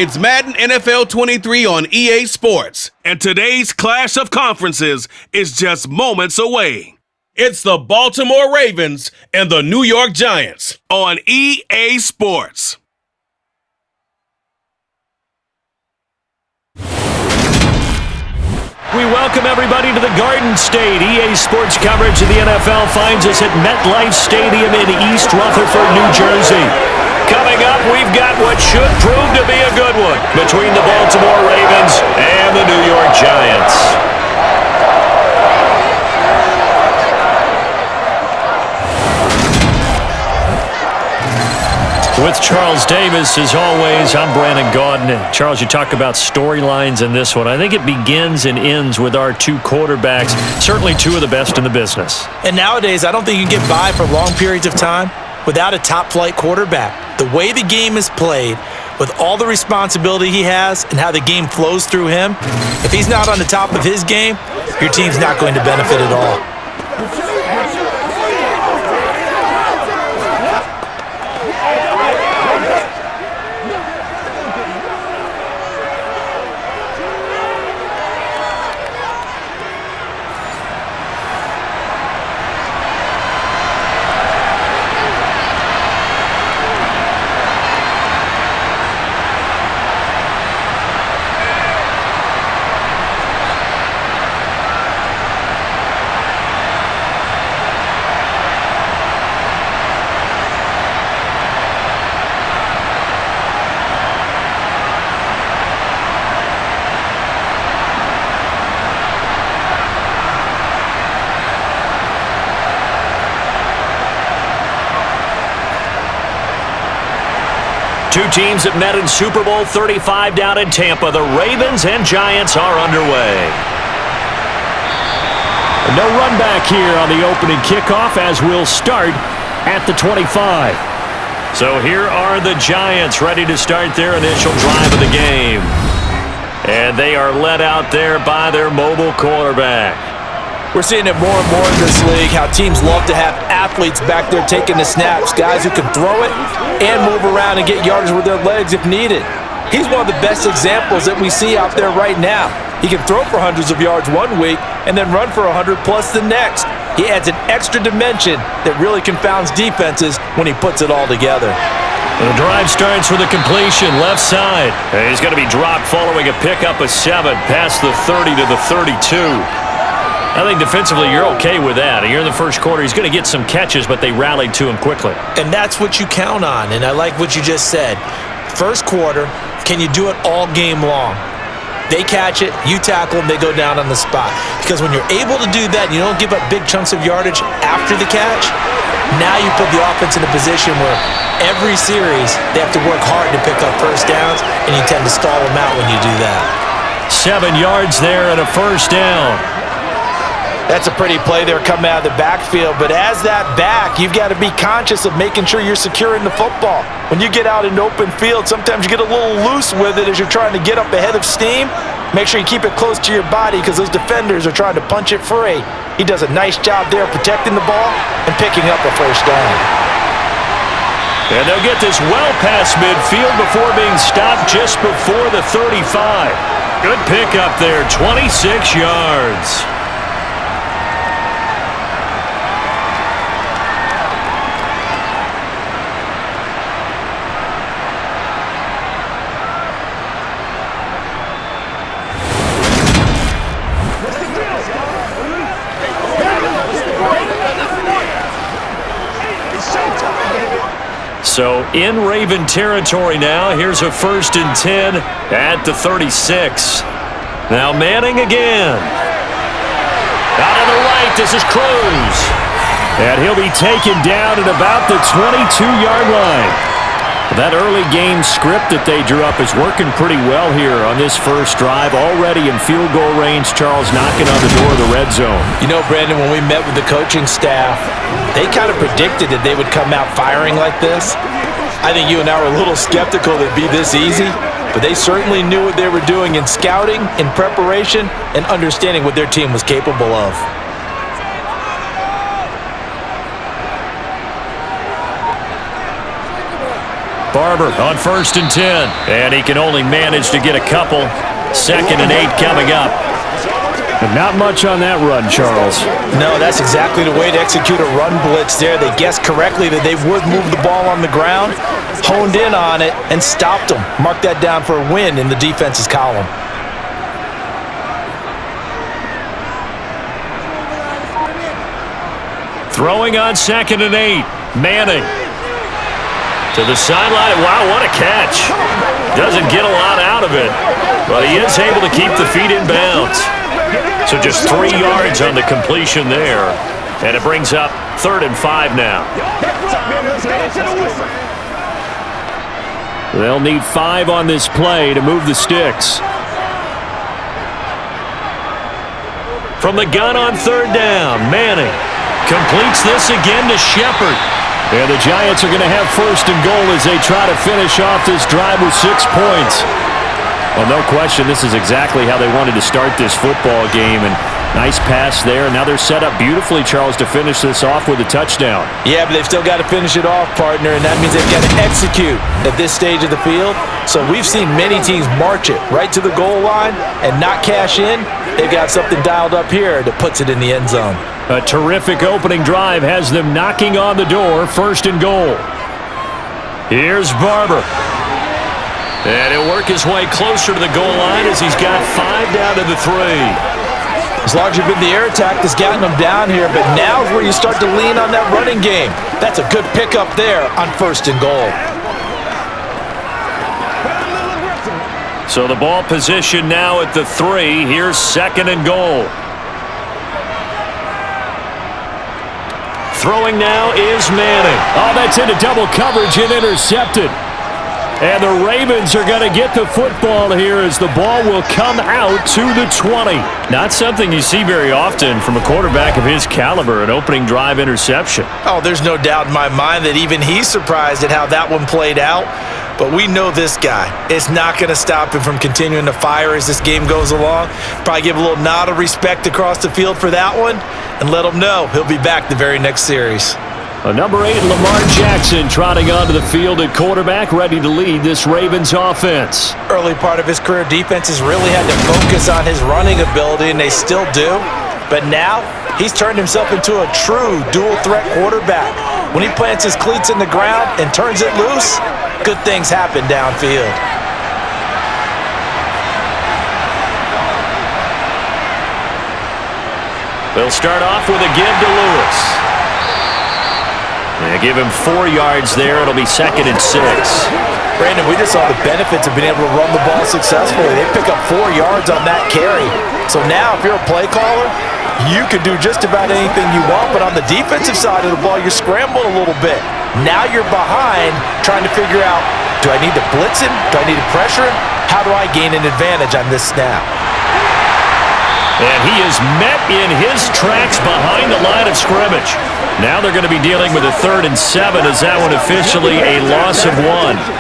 It's Madden NFL 23 on EA Sports, and today's clash of conferences is just moments away. It's the Baltimore Ravens and the New York Giants on EA Sports. We welcome everybody to the Garden State. EA Sports coverage of the NFL finds us at MetLife Stadium in East Rutherford, New Jersey. Coming up, we've got what should prove to be a good one between the Baltimore Ravens and the New York Giants. With Charles Davis, as always, I'm Brandon Gaudin. Charles, you talk about storylines in this one. I think it begins and ends with our two quarterbacks, certainly two of the best in the business. And nowadays, I don't think you can get by for long periods of time without a top-flight quarterback. The way the game is played, with all the responsibility he has and how the game flows through him, if he's not on the top of his game, your team's not going to benefit at all. Two teams that met in Super Bowl 35 down in Tampa. The Ravens and Giants are underway. No run back here on the opening kickoff as we'll start at the 25. So here are the Giants ready to start their initial drive of the game. And they are led out there by their mobile quarterback. We're seeing it more and more in this league, how teams love to have athletes back there taking the snaps, guys who can throw it and move around and get yardage with their legs if needed. He's one of the best examples that we see out there right now. He can throw for hundreds of yards one week and then run for 100 plus the next. He adds an extra dimension that really confounds defenses when he puts it all together. The drive starts with a completion, left side. And he's going to be dropped following a pickup of 7 past the 30 to the 32. I think defensively you're okay with that. You're in the first quarter. He's going to get some catches, but they rallied to him quickly. And that's what you count on, and I like what you just said. First quarter, can you do it all game long? They catch it, you tackle them, they go down on the spot. Because when you're able to do that, you don't give up big chunks of yardage after the catch, now you put the offense in a position where every series they have to work hard to pick up first downs, and you tend to stall them out when you do that. 7 yards there and a first down. That's a pretty play there coming out of the backfield, but as that back, you've got to be conscious of making sure you're securing the football. When you get out in open field, sometimes you get a little loose with it as you're trying to get up ahead of steam. Make sure you keep it close to your body because those defenders are trying to punch it free. He does a nice job there protecting the ball and picking up a first down. And they'll get this well past midfield before being stopped just before the 35. Good pickup there, 26 yards. So in Raven territory now. Here's a 1st and 10 at the 36. Now Manning again. Out on the right, this is Cruz. And he'll be taken down at about the 22-yard line. That early game script that they drew up is working pretty well here on this first drive. Already in field goal range, Charles knocking on the door of the red zone. You know, Brandon, when we met with the coaching staff, they kind of predicted that they would come out firing like this. I think you and I were a little skeptical that it'd be this easy, but they certainly knew what they were doing in scouting, in preparation, and understanding what their team was capable of. Barber on 1st and 10. And he can only manage to get a couple. 2nd and 8 coming up. But not much on that run, Charles. No, that's exactly the way to execute a run blitz there. They guessed correctly that they would move the ball on the ground, honed in on it, and stopped them. Mark that down for a win in the defense's column. Throwing on 2nd and 8. Manning to the sideline. Wow, what a catch. Doesn't get a lot out of it, but he is able to keep the feet in bounds. So just 3 yards on the completion there. And it brings up 3rd and 5 now. They'll need 5 on this play to move the sticks. From the gun on 3rd down, Manning completes this again to Shepard. And the Giants are going to have 1st and goal as they try to finish off this drive with 6 points. Well, no question, this is exactly how they wanted to start this football game. And nice pass there. Now they're set up beautifully, Charles, to finish this off with a touchdown. Yeah, but they've still got to finish it off, partner, and that means they've got to execute at this stage of the field. So we've seen many teams march it right to the goal line and not cash in. They've got something dialed up here that puts it in the end zone. A terrific opening drive has them knocking on the door. 1st and goal. Here's Barber. And he'll work his way closer to the goal line as he's got 5 down to the 3. As long as you've been the air attack that's gotten them down here, but now is where you start to lean on that running game. That's a good pickup there on 1st and goal. So the ball position now at the 3. Here's 2nd and goal. Throwing now is Manning. Oh, that's into double coverage and intercepted. And the Ravens are going to get the football here as the ball will come out to the 20. Not something you see very often from a quarterback of his caliber, an opening drive interception. Oh, there's no doubt in my mind that even he's surprised at how that one played out. But we know this guy. It's not going to stop him from continuing to fire as this game goes along. Probably give a little nod of respect across the field for that one and let him know he'll be back the very next series. Number 8, Lamar Jackson, trotting onto the field at quarterback, ready to lead this Ravens offense. Early part of his career, defenses really had to focus on his running ability, and they still do. But now, he's turned himself into a true dual-threat quarterback. When he plants his cleats in the ground and turns it loose, good things happen downfield. They'll start off with a give to Lewis. They give him 4 yards there. It'll be 2nd and 6. Brandon, we just saw the benefits of being able to run the ball successfully. They pick up 4 yards on that carry. So now, if you're a play caller, you can do just about anything you want. But on the defensive side of the ball, you're scrambling a little bit. Now you're behind trying to figure out, do I need to blitz him? Do I need to pressure him? How do I gain an advantage on this snap? And he is met in his tracks behind the line of scrimmage. Now they're going to be dealing with a 3rd and 7 as that one officially a loss of 1.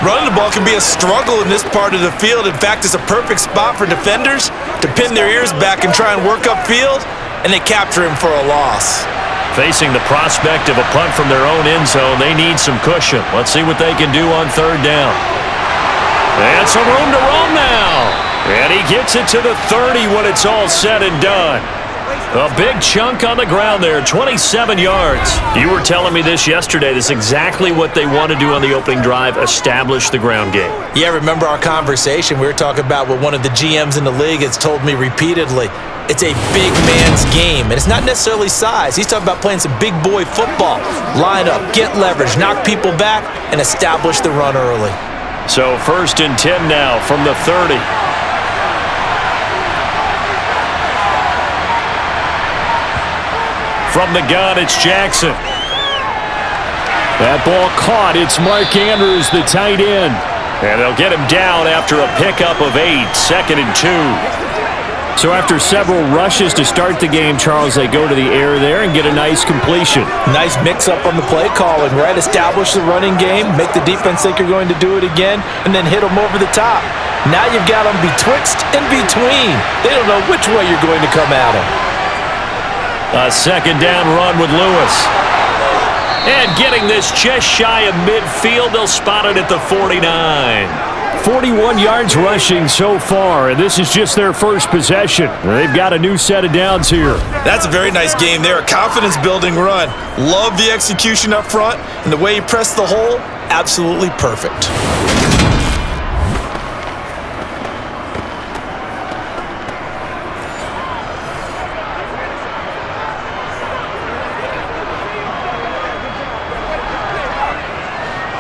Running the ball can be a struggle in this part of the field. In fact, it's a perfect spot for defenders to pin their ears back and try and work upfield, and they capture him for a loss. Facing the prospect of a punt from their own end zone, they need some cushion. Let's see what they can do on 3rd down. And some room to roam now. And he gets it to the 30 when it's all said and done. A big chunk on the ground there, 27 yards. You were telling me this yesterday. This is exactly what they want to do on the opening drive, establish the ground game. Yeah, remember our conversation? We were talking about what one of the GMs in the league has told me repeatedly. It's a big man's game, and it's not necessarily size. He's talking about playing some big boy football. Line up, get leverage, knock people back, and establish the run early. So 1st and 10 now from the 30. From the gun, it's Jackson. That ball caught. It's Mark Andrews, the tight end. And they'll get him down after a pickup of 8, 2nd and 2. So after several rushes to start the game, Charles, they go to the air there and get a nice completion. Nice mix-up on the play calling, right? Establish the running game, make the defense think you're going to do it again, and then hit them over the top. Now you've got them betwixt and between. They don't know which way you're going to come at them. A 2nd down run with Lewis. And getting this just shy of midfield, they'll spot it at the 49. 41 yards rushing so far, and this is just their first possession. They've got a new set of downs here. That's a very nice game there. A confidence-building run. Love the execution up front, and the way he pressed the hole, absolutely perfect.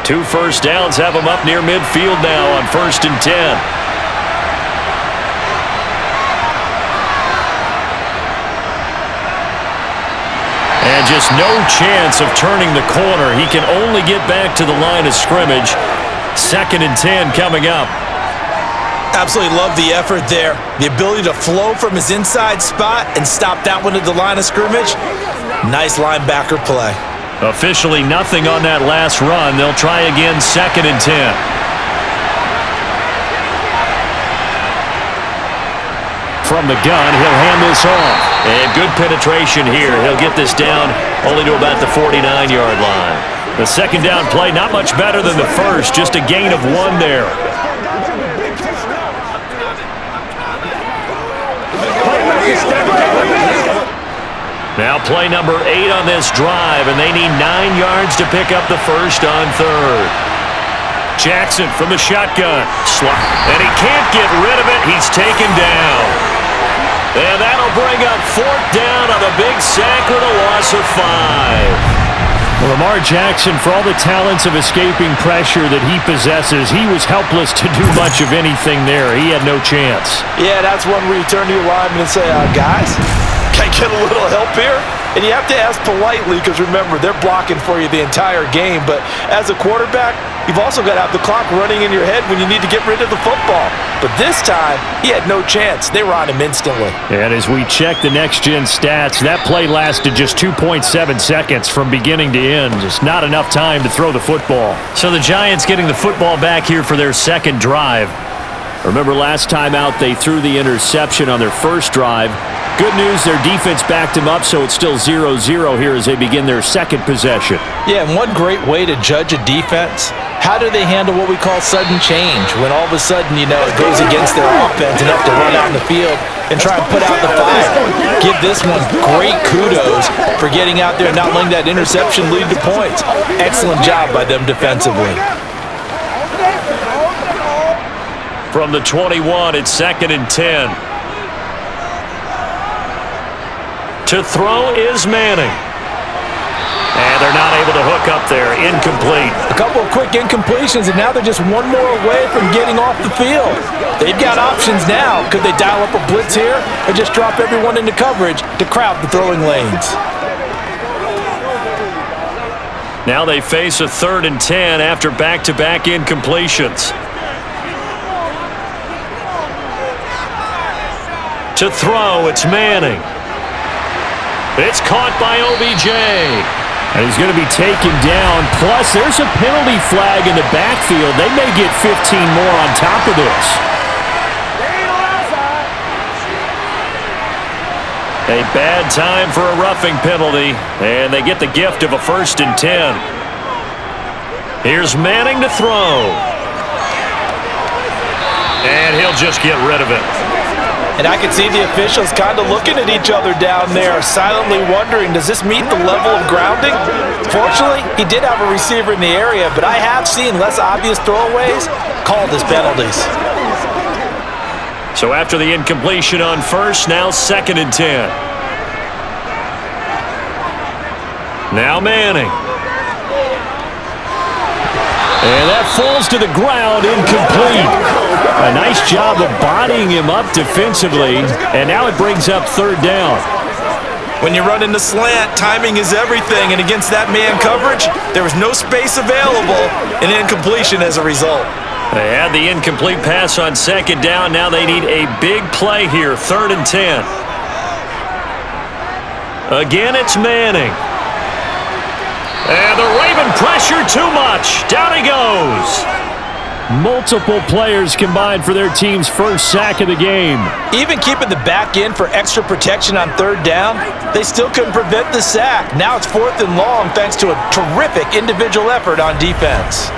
Two first downs have them up near midfield now on 1st and 10. And just no chance of turning the corner. He can only get back to the line of scrimmage. 2nd and 10 coming up. Absolutely love the effort there. The ability to flow from his inside spot and stop that one at the line of scrimmage. Nice linebacker play. Officially nothing on that last run. They'll try again 2nd and 10. From the gun, he'll hand this off. And good penetration here. He'll get this down only to about the 49-yard line. The second down play, not much better than the first. Just a gain of 1 there. Now play number 8 on this drive, and they need 9 yards to pick up the first on 3rd. Jackson from the shotgun. And he can't get rid of it. He's taken down. And that'll bring up 4th down on the big sack with a loss of 5. Well, Lamar Jackson, for all the talents of escaping pressure that he possesses, he was helpless to do much of anything there. He had no chance. Yeah, that's one where you turn to your lineman and say, guys, can I get a little help here? And you have to ask politely because, remember, they're blocking for you the entire game. But as a quarterback, you've also got to have the clock running in your head when you need to get rid of the football. But this time, he had no chance. They were on him instantly. And as we check the next-gen stats, that play lasted just 2.7 seconds from beginning to end. Just not enough time to throw the football. So the Giants getting the football back here for their second drive. Remember last time out, they threw the interception on their first drive. Good news, their defense backed them up, so it's still 0-0 here as they begin their second possession. Yeah, and one great way to judge a defense, how do they handle what we call sudden change? When all of a sudden, it goes against their offense and have to run out in the field and try and put out the fire. Give this one great kudos for getting out there and not letting that interception lead to points. Excellent job by them defensively. From the 21, it's 2nd and 10. To throw is Manning. And they're not able to hook up there. Incomplete. A couple of quick incompletions, and now they're just one more away from getting off the field. They've got options now. Could they dial up a blitz here or just drop everyone into coverage to crowd the throwing lanes? Now they face a 3rd and 10 after back-to-back incompletions. To throw, it's Manning. It's caught by OBJ. And he's going to be taken down. Plus, there's a penalty flag in the backfield. They may get 15 more on top of this. A bad time for a roughing penalty, and they get the gift of a 1st and 10. Here's Manning to throw. And he'll just get rid of it. And I can see the officials kind of looking at each other down there, silently wondering, does this meet the level of grounding? Fortunately, he did have a receiver in the area, but I have seen less obvious throwaways called as penalties. So after the incompletion on 1st, now 2nd and 10. Now Manning. And that falls to the ground, incomplete. A nice job of bodying him up defensively, and now it brings up 3rd down. When you run in the slant, timing is everything, and against that man coverage, there was no space available, and incompletion as a result. They had the incomplete pass on 2nd down. Now they need a big play here, 3rd and 10. Again, it's Manning. And the Raven pressure too much. Down he goes. Multiple players combined for their team's first sack of the game. Even keeping the back end for extra protection on third down, they still couldn't prevent the sack. Now it's 4th and long thanks to a terrific individual effort on defense.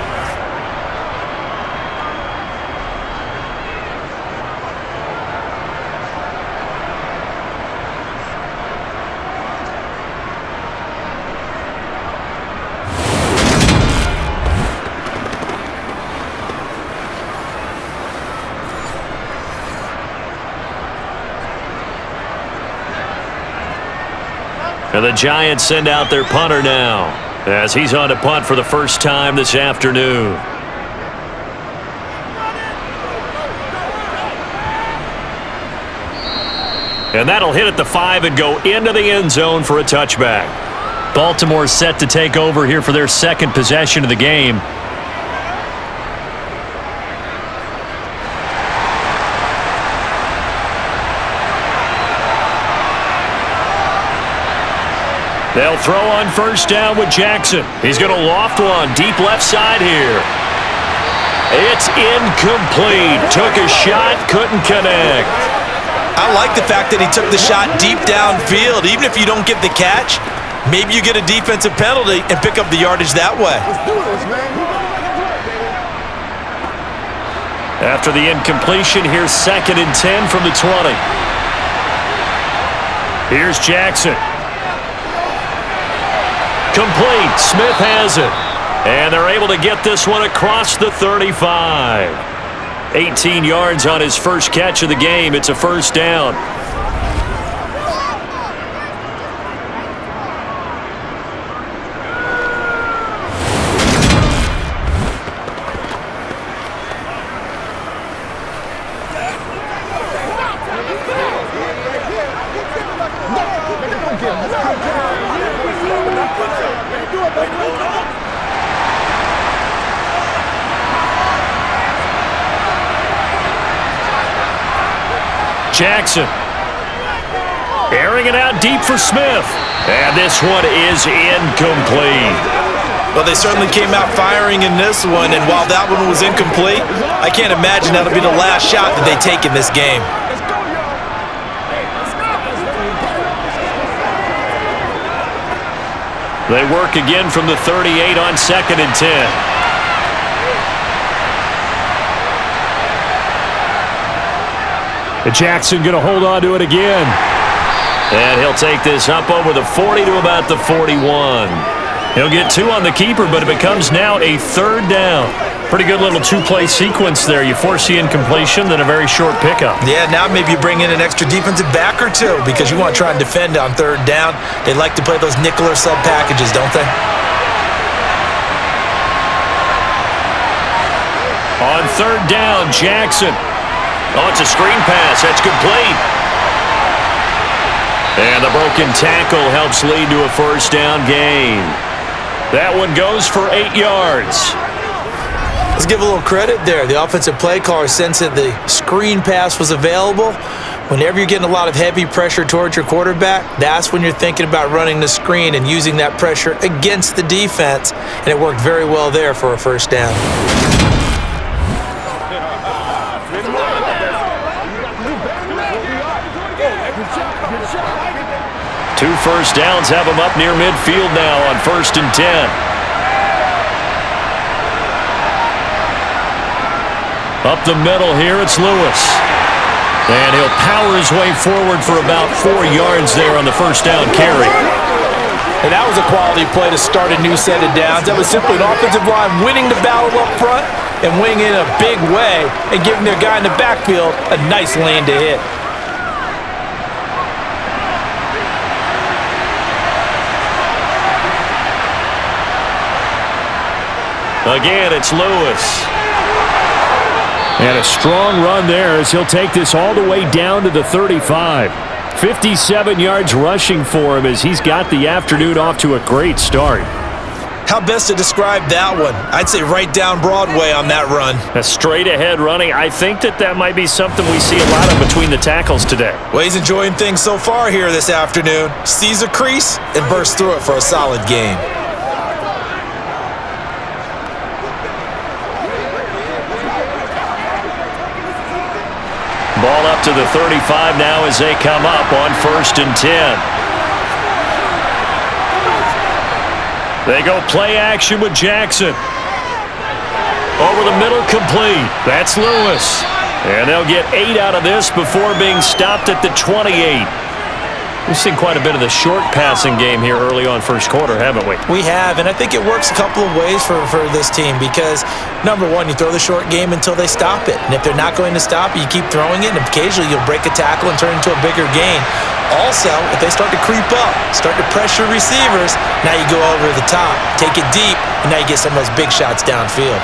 And the Giants send out their punter now, as he's on to punt for the first time this afternoon. And that'll hit at the 5 and go into the end zone for a touchback. Baltimore set to take over here for their second possession of the game. They'll throw on first down with Jackson. He's going to loft one deep left side here. It's incomplete. Took a shot, couldn't connect. I like the fact that he took the shot deep downfield. Even if you don't get the catch, maybe you get a defensive penalty and pick up the yardage that way. After the incompletion, here's 2nd and 10 from the 20. Here's Jackson. Complete. Smith has it. And they're able to get this one across the 35. 18 yards on his first catch of the game. It's a first down. Jackson. Airing it out deep for Smith. And this one is incomplete. Well, they certainly came out firing in this one, and while that one was incomplete, I can't imagine that'll be the last shot that they take in this game. They work again from the 38 on 2nd and 10. Jackson going to hold on to it again. And he'll take this up over the 40 to about the 41. He'll get 2 on the keeper, but it becomes now a 3rd down. Pretty good little 2-play sequence there. You force the incompletion, then a very short pickup. Yeah, now maybe you bring in an extra defensive back or 2 because you want to try and defend on 3rd down. They like to play those nickel or sub packages, don't they? On 3rd down, Jackson. Oh, it's a screen pass. That's complete. And the broken tackle helps lead to a first down gain. That one goes for 8 yards. Let's give a little credit there. The offensive play caller sensed that the screen pass was available. Whenever you're getting a lot of heavy pressure towards your quarterback, that's when you're thinking about running the screen and using that pressure against the defense. And it worked very well there for a first down. 2 first downs have him up near midfield now on 1st and 10. Up the middle here, it's Lewis. And he'll power his way forward for about 4 yards there on the first down carry. And that was a quality play to start a new set of downs. That was simply an offensive line winning the battle up front and winning in a big way and giving their guy in the backfield a nice lane to hit. Again, it's Lewis. And a strong run there as he'll take this all the way down to the 35. 57 yards rushing for him as he's got the afternoon off to a great start. How best to describe that one? I'd say right down Broadway on that run. A straight ahead running. I think that might be something we see a lot of between the tackles today. Well, he's enjoying things so far here this afternoon. Sees a crease and bursts through it for a solid gain. to the 35 now as they come up on 1st and 10. They go play action with Jackson. Over the middle, complete. That's Lewis. And they'll get 8 out of this before being stopped at the 28. We've seen quite a bit of the short passing game here early on first quarter, haven't we? We have, and I think it works a couple of ways for this team because, number one, you throw the short game until they stop it. And if they're not going to stop it, you keep throwing it, and occasionally you'll break a tackle and turn it into a bigger gain. Also, if they start to creep up, start to pressure receivers, now you go over the top, take it deep, and now you get some of those big shots downfield.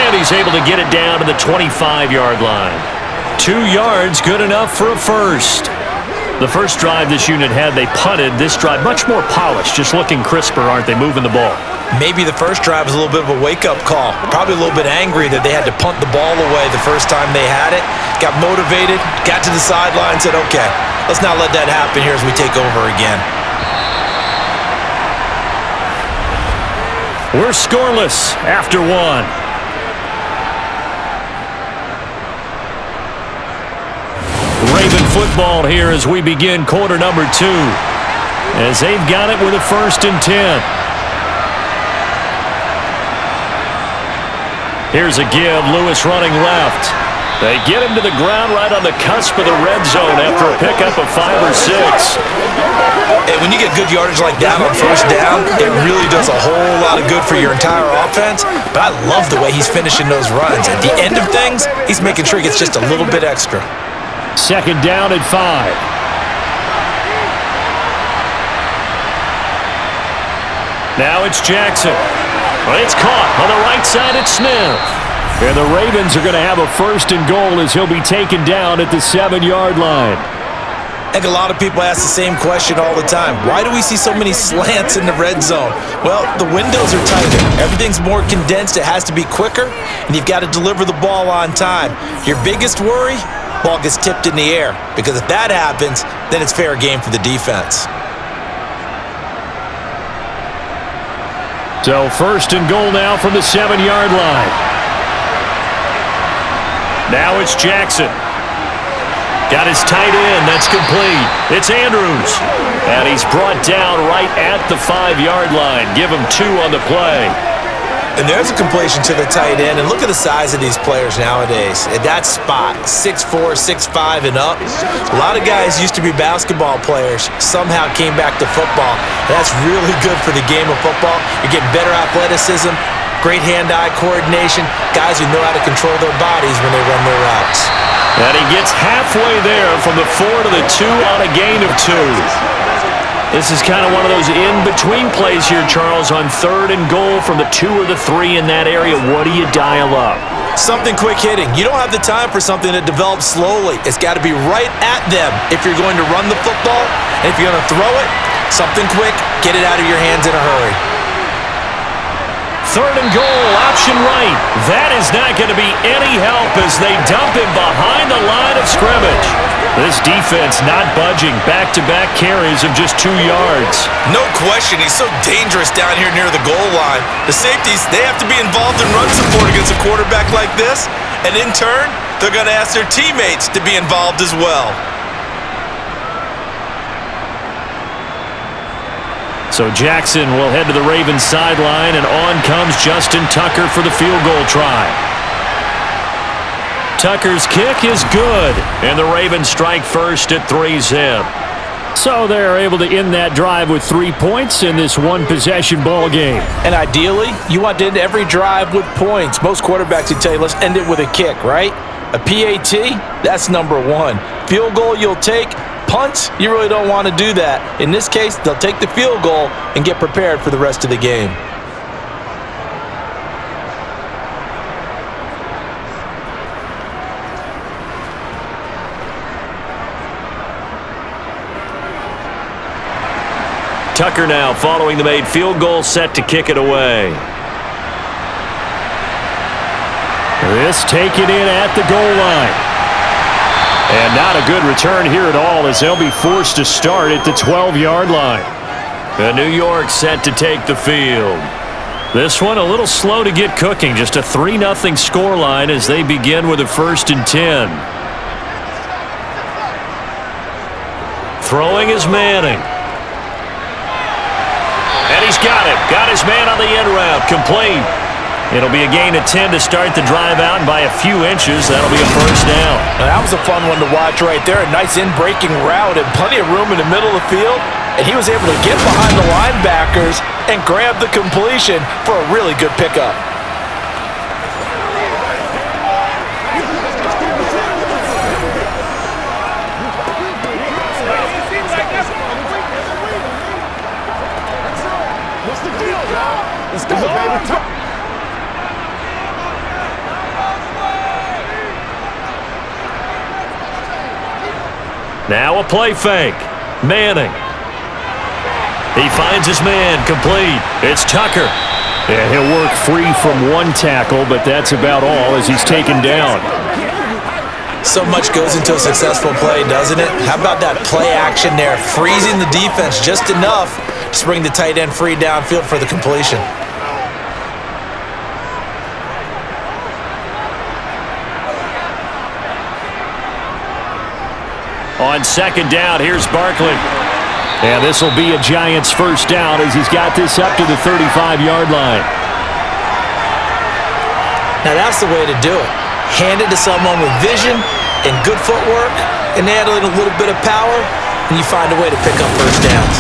And he's able to get it down to the 25-yard line. 2 yards, good enough for a first. The first drive this unit had, they punted. This drive, much more polished, just looking crisper, aren't they, moving the ball? Maybe the first drive was a little bit of a wake-up call. Probably a little bit angry that they had to punt the ball away the first time they had it. Got motivated, got to the sideline, said, okay, let's not let that happen here as we take over again. We're scoreless after 1. Raven football here as we begin quarter number 2. As they've got it with a 1st and 10. Here's a give. Lewis running left. They get him to the ground right on the cusp of the red zone after a pickup of 5 or 6. And when you get good yardage like that on first down, it really does a whole lot of good for your entire offense. But I love the way he's finishing those runs. At the end of things, he's making sure he gets just a little bit extra. 2nd down at 5. Now it's Jackson. Well, it's caught on the right side. It's Smith. And the Ravens are going to have a 1st and goal as he'll be taken down at the 7-yard line. I think a lot of people ask the same question all the time. Why do we see so many slants in the red zone? Well, the windows are tighter. Everything's more condensed. It has to be quicker, and you've got to deliver the ball on time. Your biggest worry? Ball gets tipped in the air, because if that happens, then it's fair game for the defense. So 1st and goal now from the 7-yard line. Now it's Jackson. Got his tight end. That's complete. It's Andrews. And he's brought down right at the 5-yard line. Give him 2 on the play. And there's a completion to the tight end. And look at the size of these players nowadays. At that spot, 6'4", 6'5", and up. A lot of guys used to be basketball players, somehow came back to football. And that's really good for the game of football. You're getting better athleticism, great hand-eye coordination, guys who know how to control their bodies when they run their routes. And he gets halfway there from the 4 to the 2 on a gain of 2. This is kind of one of those in-between plays here, Charles, on 3rd and goal from the 2 or the 3 in that area. What do you dial up? Something quick hitting. You don't have the time for something that develops slowly. It's got to be right at them if you're going to run the football. And if you're going to throw it, something quick, get it out of your hands in a hurry. 3rd and goal, option right. That is not going to be any help as they dump him behind the line of scrimmage. This defense not budging. Back-to-back carries of just 2 yards. No question, he's so dangerous down here near the goal line. The safeties, they have to be involved in run support against a quarterback like this. And in turn, they're going to ask their teammates to be involved as well. So Jackson will head to the Ravens sideline, and on comes Justin Tucker for the field goal try. Tucker's kick is good, and the Ravens strike first at 3-zip. So they're able to end that drive with 3 points in this one-possession ball game. And ideally, you want to end every drive with points. Most quarterbacks would tell you, let's end it with a kick, right? A PAT, that's number 1. Field goal you'll take. Punts, you really don't want to do that. In this case, they'll take the field goal and get prepared for the rest of the game. Tucker now following the made field goal, set to kick it away. This taken in at the goal line. And not a good return here at all as they'll be forced to start at the 12-yard line. And New York set to take the field. This one a little slow to get cooking. Just a 3-0 scoreline as they begin with a 1st and 10. Throwing is Manning. And he's got it. Got his man on the end route. Complete. It'll be a gain of 10 to start the drive out, and by a few inches, that'll be a first down. Now, that was a fun one to watch right there. A nice in-breaking route and plenty of room in the middle of the field. And he was able to get behind the linebackers and grab the completion for a really good pickup. Let's go, baby. Now a play fake. Manning. He finds his man. Complete. It's Tucker. Yeah, he'll work free from one tackle, but that's about all as he's taken down. So much goes into a successful play, doesn't it? How about that play action there, freezing the defense just enough to bring the tight end free downfield for the completion. On second down, here's Barkley. And this will be a Giants first down as he's got this up to the 35-yard line. Now that's the way to do it. Hand it to someone with vision and good footwork and add in a little bit of power, and you find a way to pick up first downs.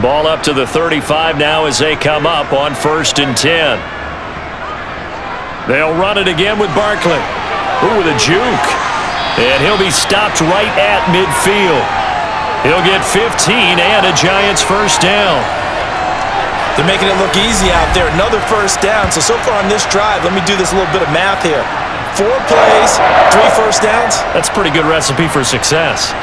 Ball up to the 35 now as they come up on 1st and 10. They'll run it again with Barkley. Ooh, with a juke. And he'll be stopped right at midfield. He'll get 15 and a Giants first down. They're making it look easy out there. Another first down. So far on this drive, let me do this little bit of math here. 4 plays, 3 first downs. That's a pretty good recipe for success.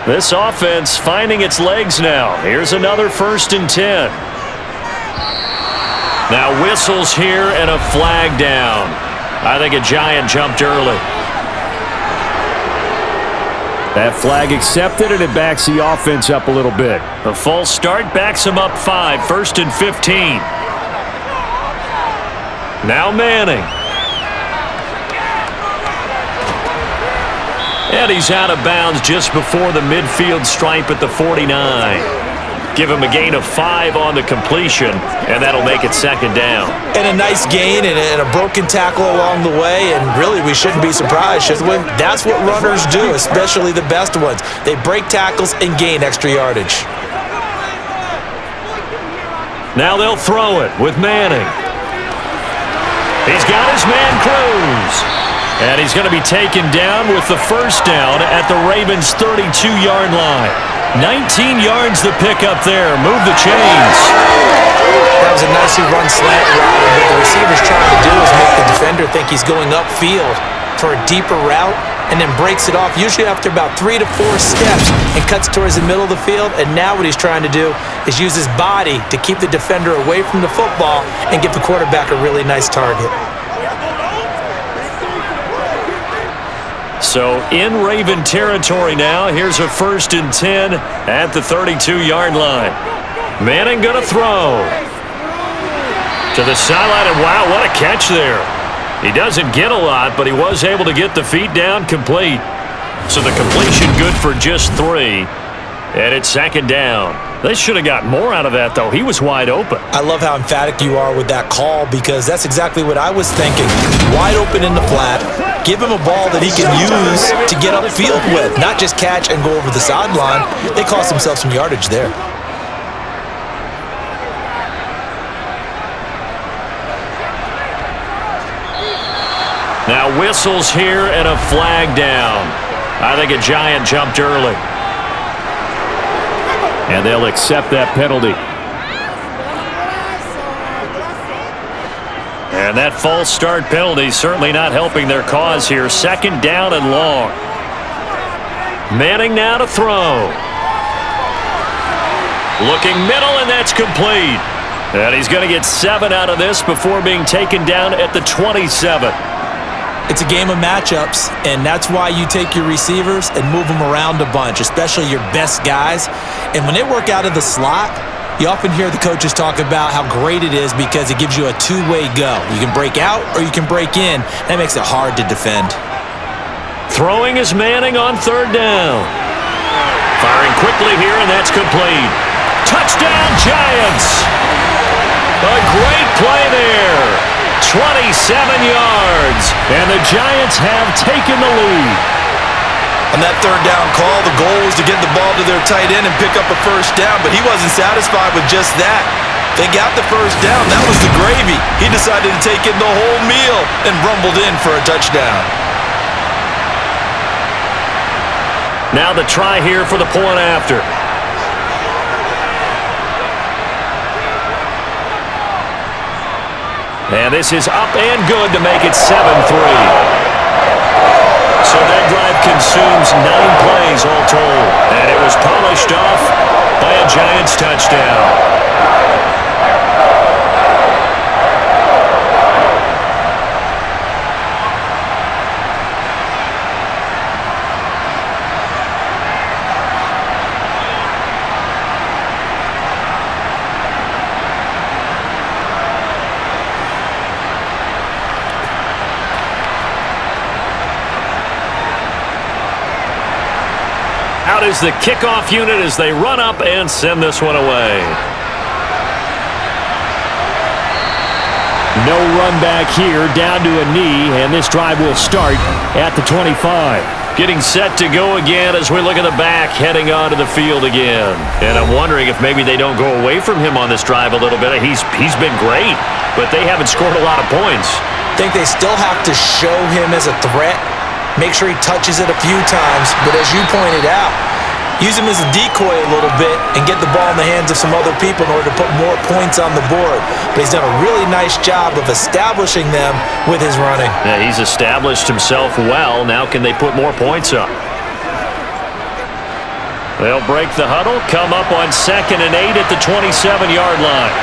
This offense finding its legs now. Here's another 1st and 10. Now whistles here and a flag down. I think a Giant jumped early. That flag accepted, and it backs the offense up a little bit. The false start backs him up 5. 1st and 15. Now Manning. And he's out of bounds just before the midfield stripe at the 49. Give him a gain of 5 on the completion, and that'll make it 2nd down. And a nice gain and a broken tackle along the way, and really we shouldn't be surprised, should we? That's what runners do, especially the best ones. They break tackles and gain extra yardage. Now they'll throw it with Manning. He's got his man Cruz. And he's going to be taken down with the first down at the Ravens' 32-yard line. 19 yards the pick up there. Move the chains. That was a nicely run slant route. What the receiver's trying to do is make the defender think he's going upfield for a deeper route and then breaks it off, usually after about 3 to 4 steps, and cuts towards the middle of the field. And now what he's trying to do is use his body to keep the defender away from the football and give the quarterback a really nice target. So in Raven territory now. Here's a 1st and 10 at the 32-yard line. Manning going to throw. To the sideline, and wow, what a catch there. He doesn't get a lot, but he was able to get the feet down complete. So the completion good for just 3. And it's 2nd down. They should have got more out of that, though. He was wide open. I love how emphatic you are with that call, because that's exactly what I was thinking. Wide open in the flat. Give him a ball that he can use to get upfield with, not just catch and go over the sideline. They cost themselves some yardage there. Now whistles here and a flag down. I think a Giant jumped early. And they'll accept that penalty. And that false start penalty certainly not helping their cause here. 2nd down and long. Manning now to throw. Looking middle, and that's complete. And he's going to get 7 out of this before being taken down at the 27. It's a game of matchups, and that's why you take your receivers and move them around a bunch, especially your best guys. And when they work out of the slot, you often hear the coaches talk about how great it is because it gives you a two-way go. You can break out or you can break in. That makes it hard to defend. Throwing is Manning on 3rd down. Firing quickly here, and that's complete. Touchdown, Giants! A great play there. 27 yards. And the Giants have taken the lead. On that 3rd down call, the goal was to get the ball to their tight end and pick up a 1st down, but he wasn't satisfied with just that. They got the 1st down. That was the gravy. He decided to take in the whole meal and rumbled in for a touchdown. Now the try here for the point after. And this is up and good to make it 7-3. So that drive consumes 9 plays all told. And it was polished off by a Giants touchdown. Out is the kickoff unit as they run up and send this one away. No run back here, down to a knee, and this drive will start at the 25. Getting set to go again as we look at the back, heading onto the field again. And I'm wondering if maybe they don't go away from him on this drive a little bit. He's been great, but they haven't scored a lot of points. I think they still have to show him as a threat. Make sure he touches it a few times, but as you pointed out, use him as a decoy a little bit and get the ball in the hands of some other people in order to put more points on the board. But he's done a really nice job of establishing them with his running. Yeah, he's established himself well. Now can they put more points up? They'll break the huddle, come up on 2nd and 8 at the 27-yard line.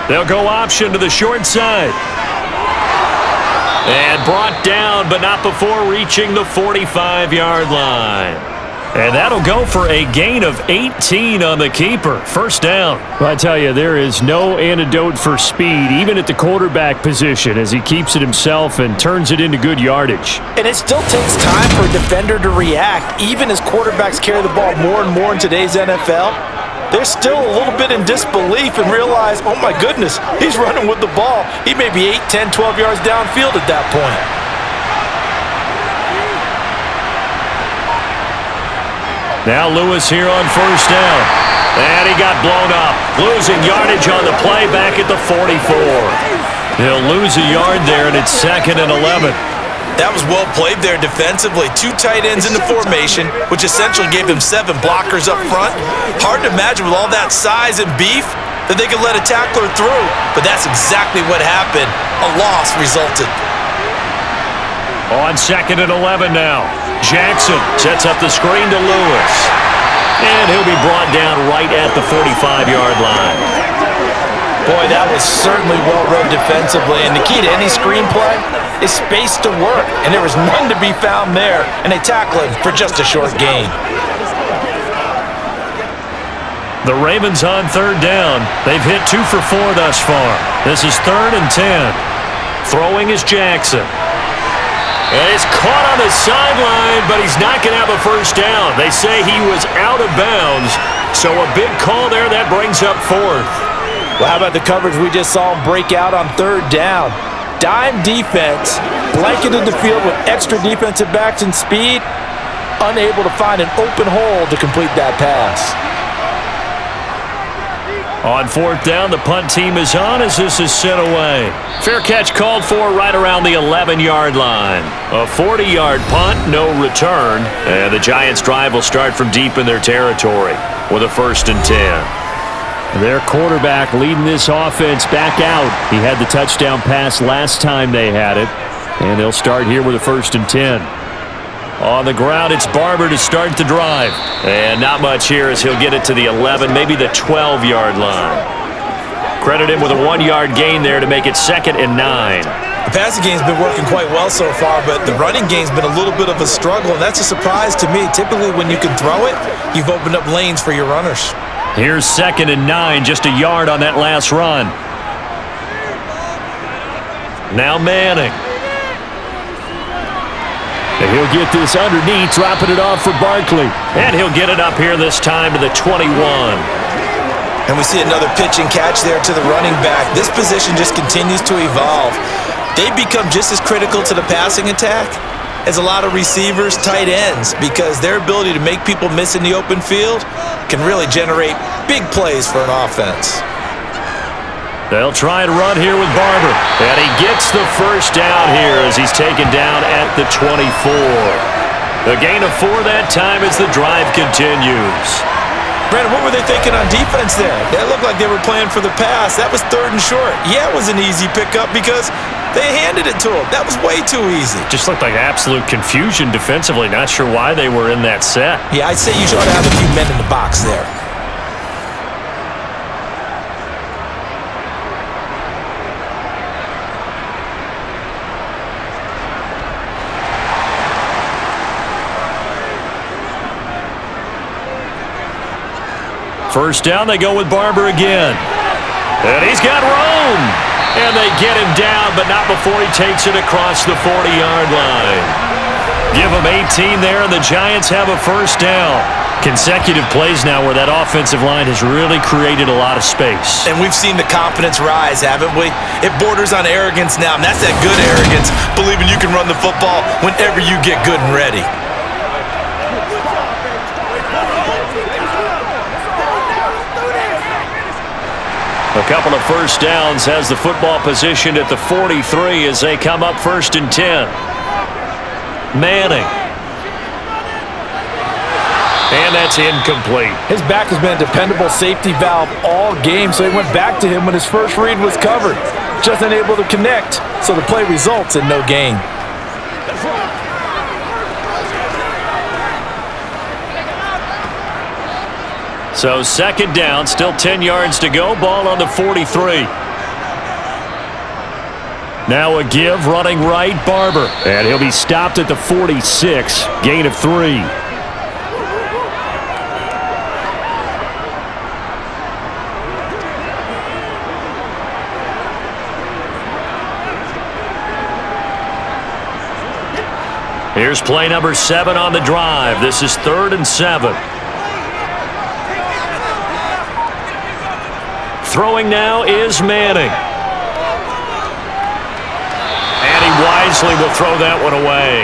They'll go option to the short side. And brought down, but not before reaching the 45-yard line. And that'll go for a gain of 18 on the keeper. 1st down. Well, I tell you, there is no antidote for speed, even at the quarterback position, as he keeps it himself and turns it into good yardage. And it still takes time for a defender to react, even as quarterbacks carry the ball more and more in today's NFL. They're still a little bit in disbelief and realize, oh my goodness, he's running with the ball. He may be 8, 10, 12 yards downfield at that point. Now Lewis here on 1st down. And he got blown up. Losing yardage on the play back at the 44. He'll lose a yard there, and it's 2nd and 11. That was well played there defensively. 2 tight ends in the formation, which essentially gave him 7 blockers up front. Hard to imagine with all that size and beef that they could let a tackler through, but that's exactly what happened. A loss resulted. On 2nd and 11 now. Jackson sets up the screen to Lewis. And he'll be brought down right at the 45-yard line. Boy, that was certainly well read defensively, and the key to any screenplay is space to work, and there was none to be found there, and they tackle him for just a short gain. The Ravens on 3rd down. They've hit 2 for 4 thus far. This is 3rd and 10. Throwing is Jackson. And it's caught on the sideline, but he's not going to have a 1st down. They say he was out of bounds, so a big call there that brings up 4th. Well, how about the coverage we just saw him break out on 3rd down? Dime defense, blanketed the field with extra defensive backs and speed, unable to find an open hole to complete that pass. On 4th down, the punt team is on as this is sent away. Fair catch called for right around the 11-yard line. A 40-yard punt, no return. And the Giants' drive will start from deep in their territory with a 1st and 10. Their quarterback leading this offense back out. He had the touchdown pass last time they had it. And they'll start here with a 1st and 10. On the ground, it's Barber to start the drive. And not much here as he'll get it to the 11, maybe the 12-yard line. Credit him with a 1-yard gain there to make it 2nd and 9. The passing game's been working quite well so far, but the running game's been a little bit of a struggle, and that's a surprise to me. Typically, when you can throw it, you've opened up lanes for your runners. Here's 2nd and 9, just a yard on that last run. Now Manning. And he'll get this underneath, dropping it off for Barkley. And he'll get it up here this time to the 21. And we see another pitch and catch there to the running back. This position just continues to evolve. They've become just as critical to the passing attack as a lot of receivers, tight ends, because their ability to make people miss in the open field can really generate big plays for an offense. They'll try and run here with Barber. And he gets the first down here as he's taken down at the 24. A gain of 4 that time as the drive continues. Brandon, what were they thinking on defense there? That looked like they were playing for the pass. That was 3rd and short. Yeah, it was an easy pickup because they handed it to him. That was way too easy. Just looked like absolute confusion defensively. Not sure why they were in that set. Yeah, I'd say you should have a few men in the box there. First down, they go with Barber again. And he's got room. And they get him down, but not before he takes it across the 40-yard line. Give him 18 there, and the Giants have a first down. Consecutive plays now where that offensive line has really created a lot of space. And we've seen the confidence rise, haven't we? It borders on arrogance now, and that's that good arrogance, believing you can run the football whenever you get good and ready. A couple of first downs has the football positioned at the 43 as they come up 1st and 10. Manning. And that's incomplete. His back has been a dependable safety valve all game, so he went back to him when his first read was covered. Just unable to connect, so the play results in no gain. So 2nd down, still 10 yards to go. Ball on the 43. Now a give, running right, Barber. And he'll be stopped at the 46, gain of 3. Here's play number 7 on the drive. This is 3rd and 7. Throwing now is Manning. And he wisely will throw that one away.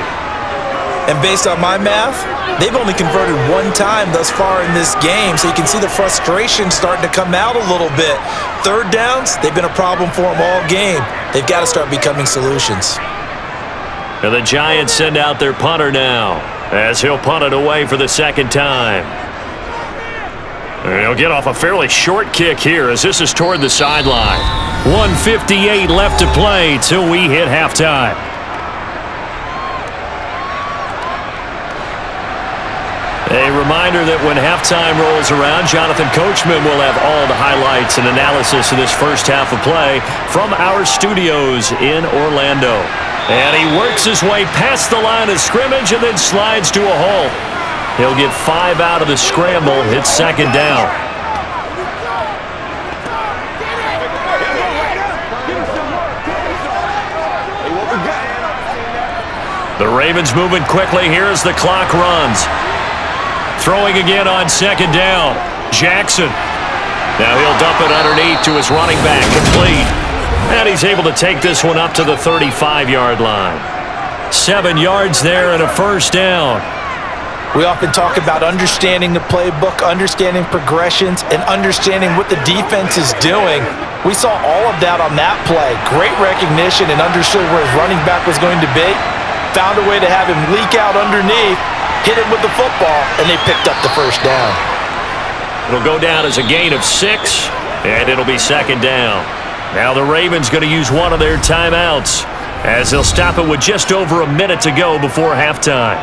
And based on my math, they've only converted 1 time thus far in this game, so you can see the frustration starting to come out a little bit. 3rd downs, they've been a problem for them all game. They've got to start becoming solutions. And the Giants send out their punter now as he'll punt it away for the 2nd time. And he'll get off a fairly short kick here as this is toward the sideline. 1:58 left to play till we hit halftime. A reminder that when halftime rolls around, Jonathan Coachman will have all the highlights and analysis of this first half of play from our studios in Orlando. And he works his way past the line of scrimmage and then slides to a halt. He'll get 5 out of the scramble, hits 2nd down. The Ravens moving quickly here as the clock runs. Throwing again on 2nd down. Jackson. Now he'll dump it underneath to his running back, complete. And he's able to take this one up to the 35-yard line. 7 yards there and a first down. We often talk about understanding the playbook, understanding progressions, and understanding what the defense is doing. We saw all of that on that play. Great recognition and understood where his running back was going to be. Found a way to have him leak out underneath, hit him with the football, and they picked up the first down. It'll go down as a gain of 6, and it'll be 2nd down. Now the Ravens going to use one of their timeouts as they'll stop it with just over a minute to go before halftime.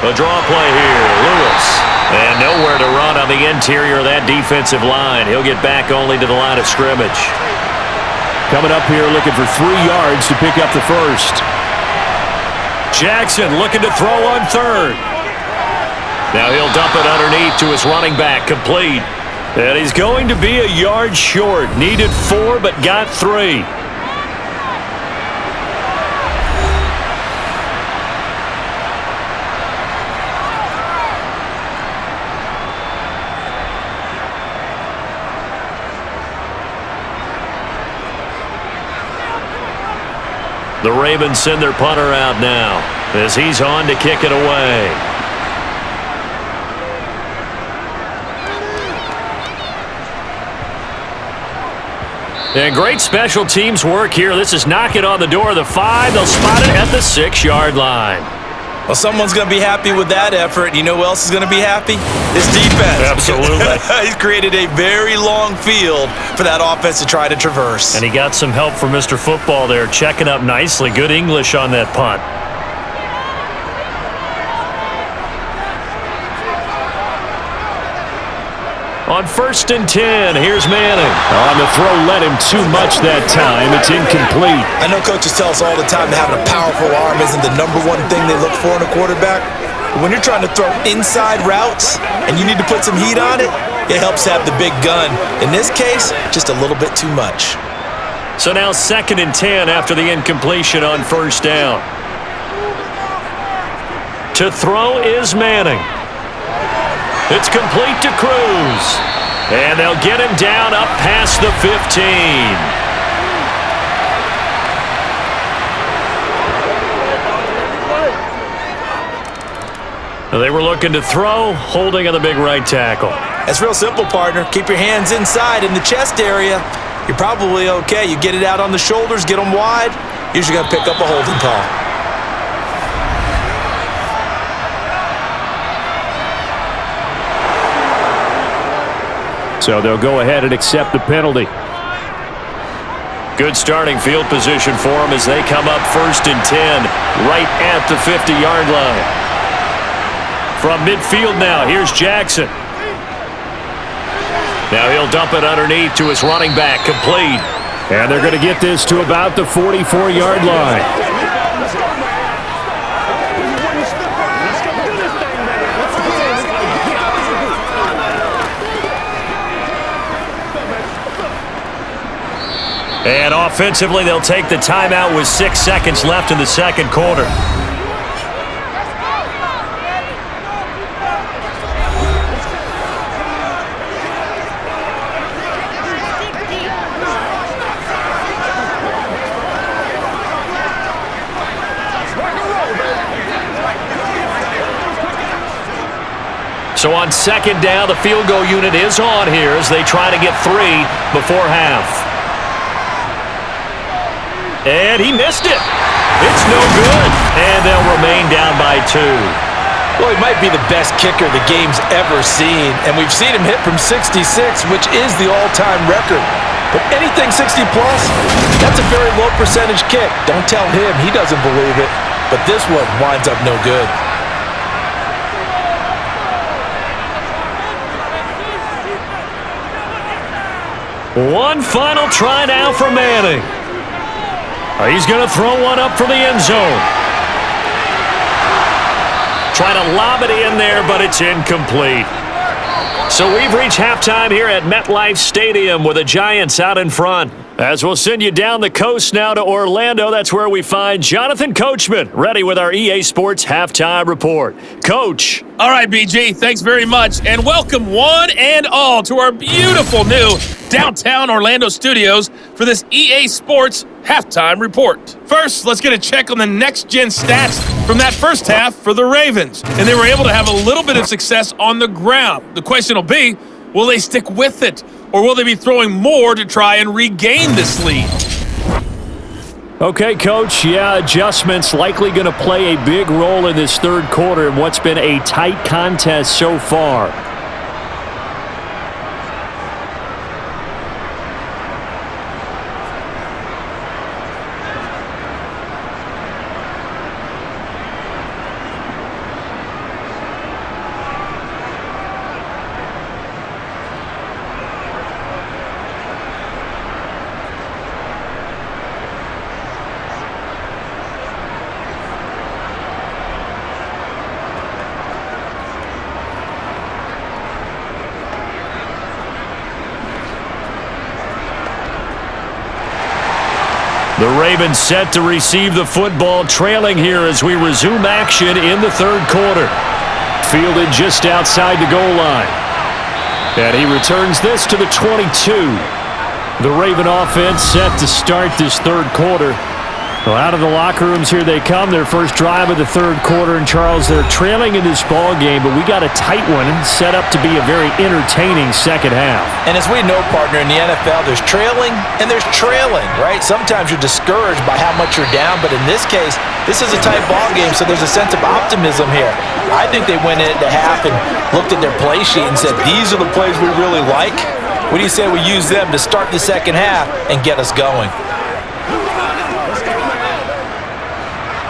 A draw play here, Lewis. And nowhere to run on the interior of that defensive line. He'll get back only to the line of scrimmage. Coming up here looking for 3 yards to pick up the first. Jackson looking to throw on third. Now he'll dump it underneath to his running back, complete. And he's going to be a yard short. Needed 4, but got 3. The Ravens send their punter out now as he's on to kick it away. And great special teams work here. This is knocking on the door of the 5. They'll spot it at the 6-yard line. Well, someone's going to be happy with that effort. You know who else is going to be happy? His defense. Absolutely. He's created a very long field for that offense to try to traverse. And he got some help from Mr. Football there, checking up nicely. Good English on that punt. On 1st and 10, here's Manning. On the throw, led him too much that time. It's incomplete. I know coaches tell us all the time that having a powerful arm isn't the #1 thing they look for in a quarterback. But when you're trying to throw inside routes and you need to put some heat on it, it helps have the big gun. In this case, just a little bit too much. So now 2nd and 10 after the incompletion on 1st down. To throw is Manning. It's complete to Cruz. And they'll get him down up past the 15. They were looking to throw, holding on the big right tackle. That's real simple, partner. Keep your hands inside in the chest area. You're probably okay. You get it out on the shoulders, get them wide. Usually going to pick up a holding call. So they'll go ahead and accept the penalty. Good starting field position for them as they come up 1st and 10, right at the 50-yard line. From midfield now, here's Jackson. Now he'll dump it underneath to his running back, complete. And they're going to get this to about the 44-yard line. And offensively, they'll take the timeout with 6 seconds left in the 2nd quarter. So on 2nd down, the field goal unit is on here as they try to get 3 before half. And he missed it. It's no good. And they'll remain down by 2. Well, he might be the best kicker the game's ever seen. And we've seen him hit from 66, which is the all-time record. But anything 60-plus, that's a very low percentage kick. Don't tell him he doesn't believe it. But this one winds up no good. One final try now for Manning. He's going to throw one up for the end zone. Trying to lob it in there, but it's incomplete. So we've reached halftime here at MetLife Stadium with the Giants out in front. As we'll send you down the coast now to Orlando, that's where we find Jonathan Coachman, ready with our EA Sports Halftime Report. Coach. All right, BG, thanks very much, and welcome one and all to our beautiful new downtown Orlando studios for this EA Sports Halftime Report. First, let's get a check on the next-gen stats from that first half for the Ravens, and they were able to have a little bit of success on the ground. The question will be, will they stick with it, or will they be throwing more to try and regain this lead? Okay, Coach, adjustments likely going to play a big role in this third quarter in what's been a tight contest so far. The Ravens set to receive the football, trailing here as we resume action in the third quarter. Fielded just outside the goal line. And he returns this to the 22. The Raven offense set to start this third quarter. Well, out of the locker rooms here they come, their first drive of the third quarter. And, Charles, they're trailing in this ball game, but we got a tight one set up to be a very entertaining second half. And as we know, partner, in the NFL, there's trailing and there's trailing, right? Sometimes you're discouraged by how much you're down, but in this case, this is a tight ball game, so there's a sense of optimism here. I think they went into half and looked at their play sheet and said, these are the plays we really like. What do you say we use them to start the second half and get us going?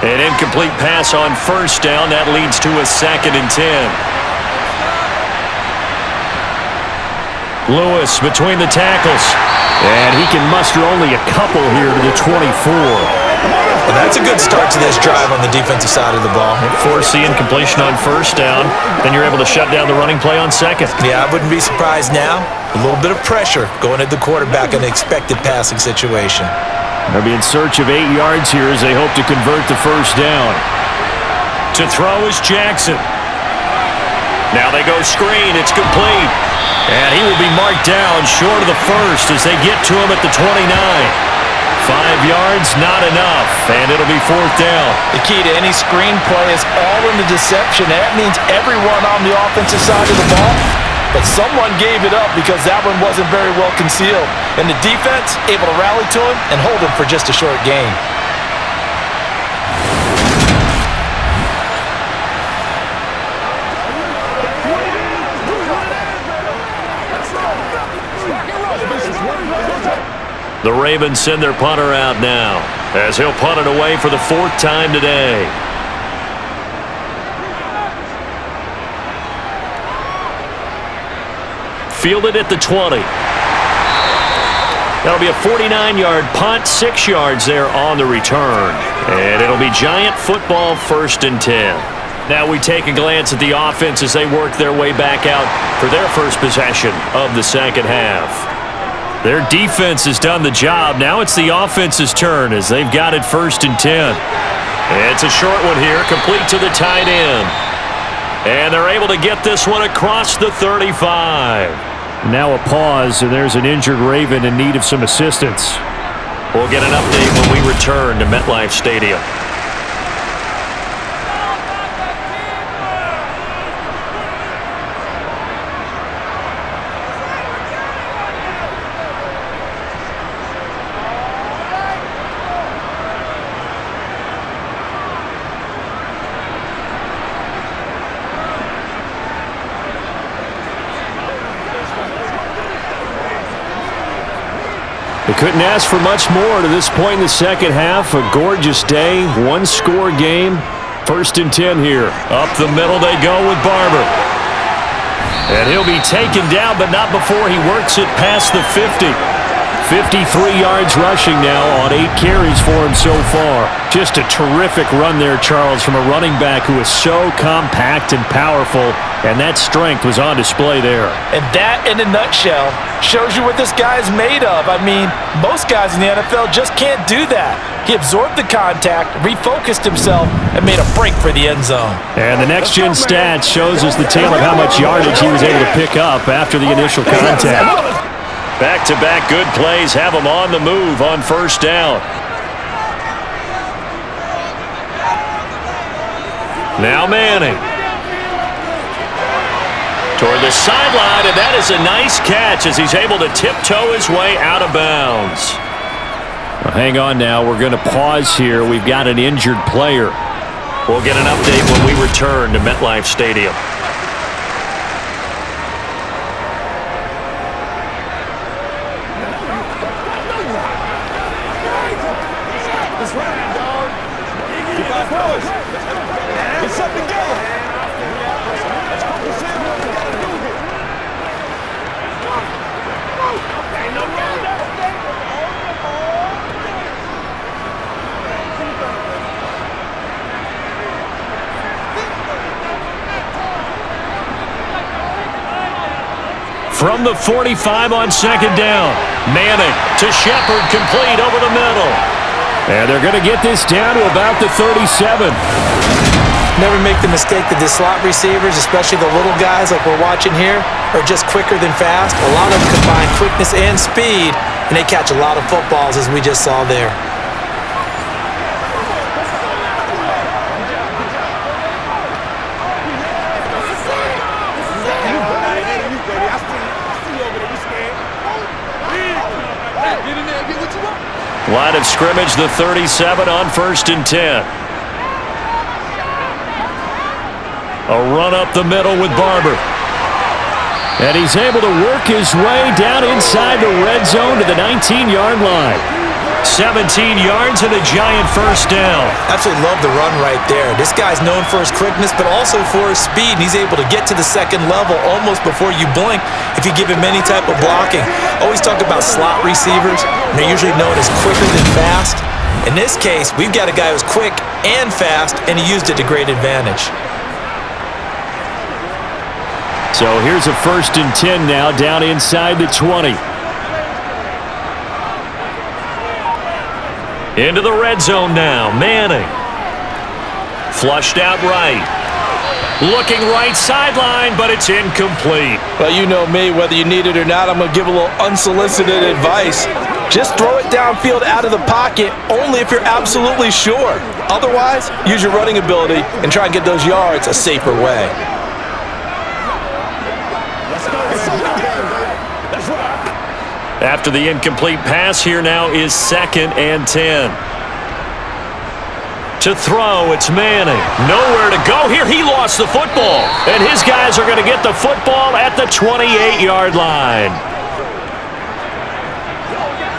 An incomplete pass on first down. That leads to a 2nd and 10. Lewis between the tackles. And he can muster only a couple here to the 24. Well, that's a good start to this drive on the defensive side of the ball. Force the incompletion on first down. Then you're able to shut down the running play on second. Yeah, I wouldn't be surprised now. A little bit of pressure going at the quarterback in an expected passing situation. They'll be in search of 8 yards here as they hope to convert the first down. To throw is Jackson. Now they go screen. It's complete. And he will be marked down short of the first as they get to him at the 29. 5 yards, not enough, and it'll be 4th down. The key to any screen play is all in the deception. That means everyone on the offensive side of the ball, but someone gave it up because that one wasn't very well concealed. And the defense able to rally to him and hold him for just a short gain. The Ravens send their punter out now as he'll punt it away for the 4th time today. Fielded at the 20. That'll be a 49-yard punt, 6 yards there on the return. And it'll be Giant football, 1st and 10. Now we take a glance at the offense as they work their way back out for their first possession of the second half. Their defense has done the job. Now it's the offense's turn as they've got it 1st and 10. It's a short one here, complete to the tight end. And they're able to get this one across the 35. Now a pause, and there's an injured Raven in need of some assistance. We'll get an update when we return to MetLife Stadium. They couldn't ask for much more to this point in the second half. A gorgeous day, one-score game. 1st and 10 here. Up the middle they go with Barber. And he'll be taken down, but not before he works it past the 50. 53 yards rushing now on 8 carries for him so far. Just a terrific run there, Charles, from a running back who is so compact and powerful, and that strength was on display there. And that, in a nutshell, shows you what this guy is made of. I mean, most guys in the NFL just can't do that. He absorbed the contact, refocused himself, and made a break for the end zone. And the next-gen stats shows us the tale of how much yardage he was able to pick up after the initial contact. Back-to-back good plays have him on the move on first down. Now Manning. Toward the sideline, and that is a nice catch as he's able to tiptoe his way out of bounds. Well, hang on now. We're going to pause here. We've got an injured player. We'll get an update when we return to MetLife Stadium. From the 45 on second down. Manning to Shepard, complete over the middle. And they're going to get this down to about the 37. Never make the mistake that the slot receivers, especially the little guys like we're watching here, are just quicker than fast. A lot of them combine quickness and speed, and they catch a lot of footballs, as we just saw there. Line of scrimmage, the 37 on 1st and 10. A run up the middle with Barber. And he's able to work his way down inside the red zone to the 19-yard line. 17 yards and a giant first down. Absolutely love the run right there. This guy's known for his quickness, but also for his speed. And he's able to get to the second level almost before you blink if you give him any type of blocking. Always talk about slot receivers, and they're usually known as quicker than fast. In this case, we've got a guy who's quick and fast, and he used it to great advantage. So here's a 1st and 10 now, down inside the 20. Into the red zone now, Manning. Flushed out right. Looking right sideline, but it's incomplete. Well, you know me, whether you need it or not, I'm going to give a little unsolicited advice. Just throw it downfield out of the pocket, only if you're absolutely sure. Otherwise, use your running ability and try and get those yards a safer way. After the incomplete pass, here now is 2nd and 10. To throw, it's Manning. Nowhere to go here. He lost the football. And his guys are going to get the football at the 28-yard line.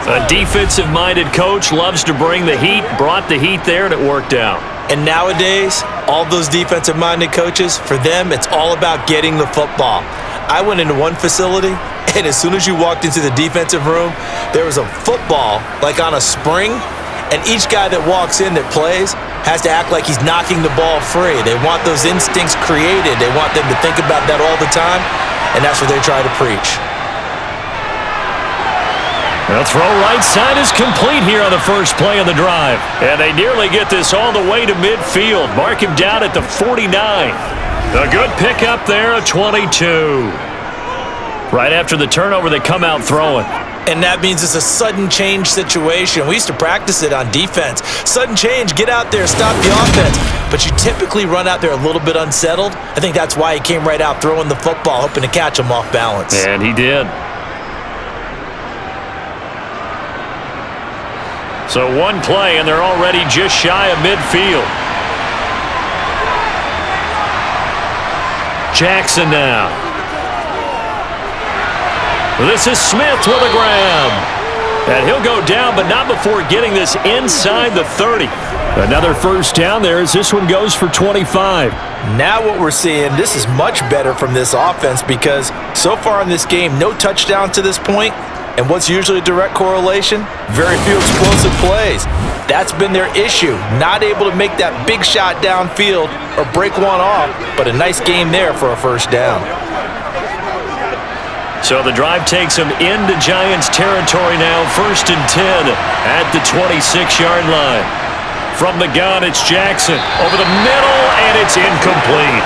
A defensive-minded coach loves to bring the heat, brought the heat there, and it worked out. And nowadays, all those defensive-minded coaches, for them, it's all about getting the football. I went into one facility, and as soon as you walked into the defensive room, there was a football, like on a spring, and each guy that walks in that plays has to act like he's knocking the ball free. They want those instincts created. They want them to think about that all the time, and that's what they try to preach. The throw right side is complete here on the first play of the drive. And they nearly get this all the way to midfield. Mark him down at the 49. A good pickup there, a 22. Right after the turnover, they come out throwing. And that means it's a sudden change situation. We used to practice it on defense. Sudden change, get out there, stop the offense. But you typically run out there a little bit unsettled. I think that's why he came right out throwing the football, hoping to catch him off balance. And he did. So one play, and they're already just shy of midfield. Jackson now. This is Smith with a grab. And he'll go down, but not before getting this inside the 30. Another first down there as this one goes for 25. Now what we're seeing, this is much better from this offense because so far in this game, no touchdown to this point. And what's usually a direct correlation? Very few explosive plays. That's been their issue. Not able to make that big shot downfield or break one off, but a nice game there for a first down. So the drive takes them into Giants territory now, 1st and 10 at the 26-yard line. From the gun, it's Jackson over the middle, and it's incomplete.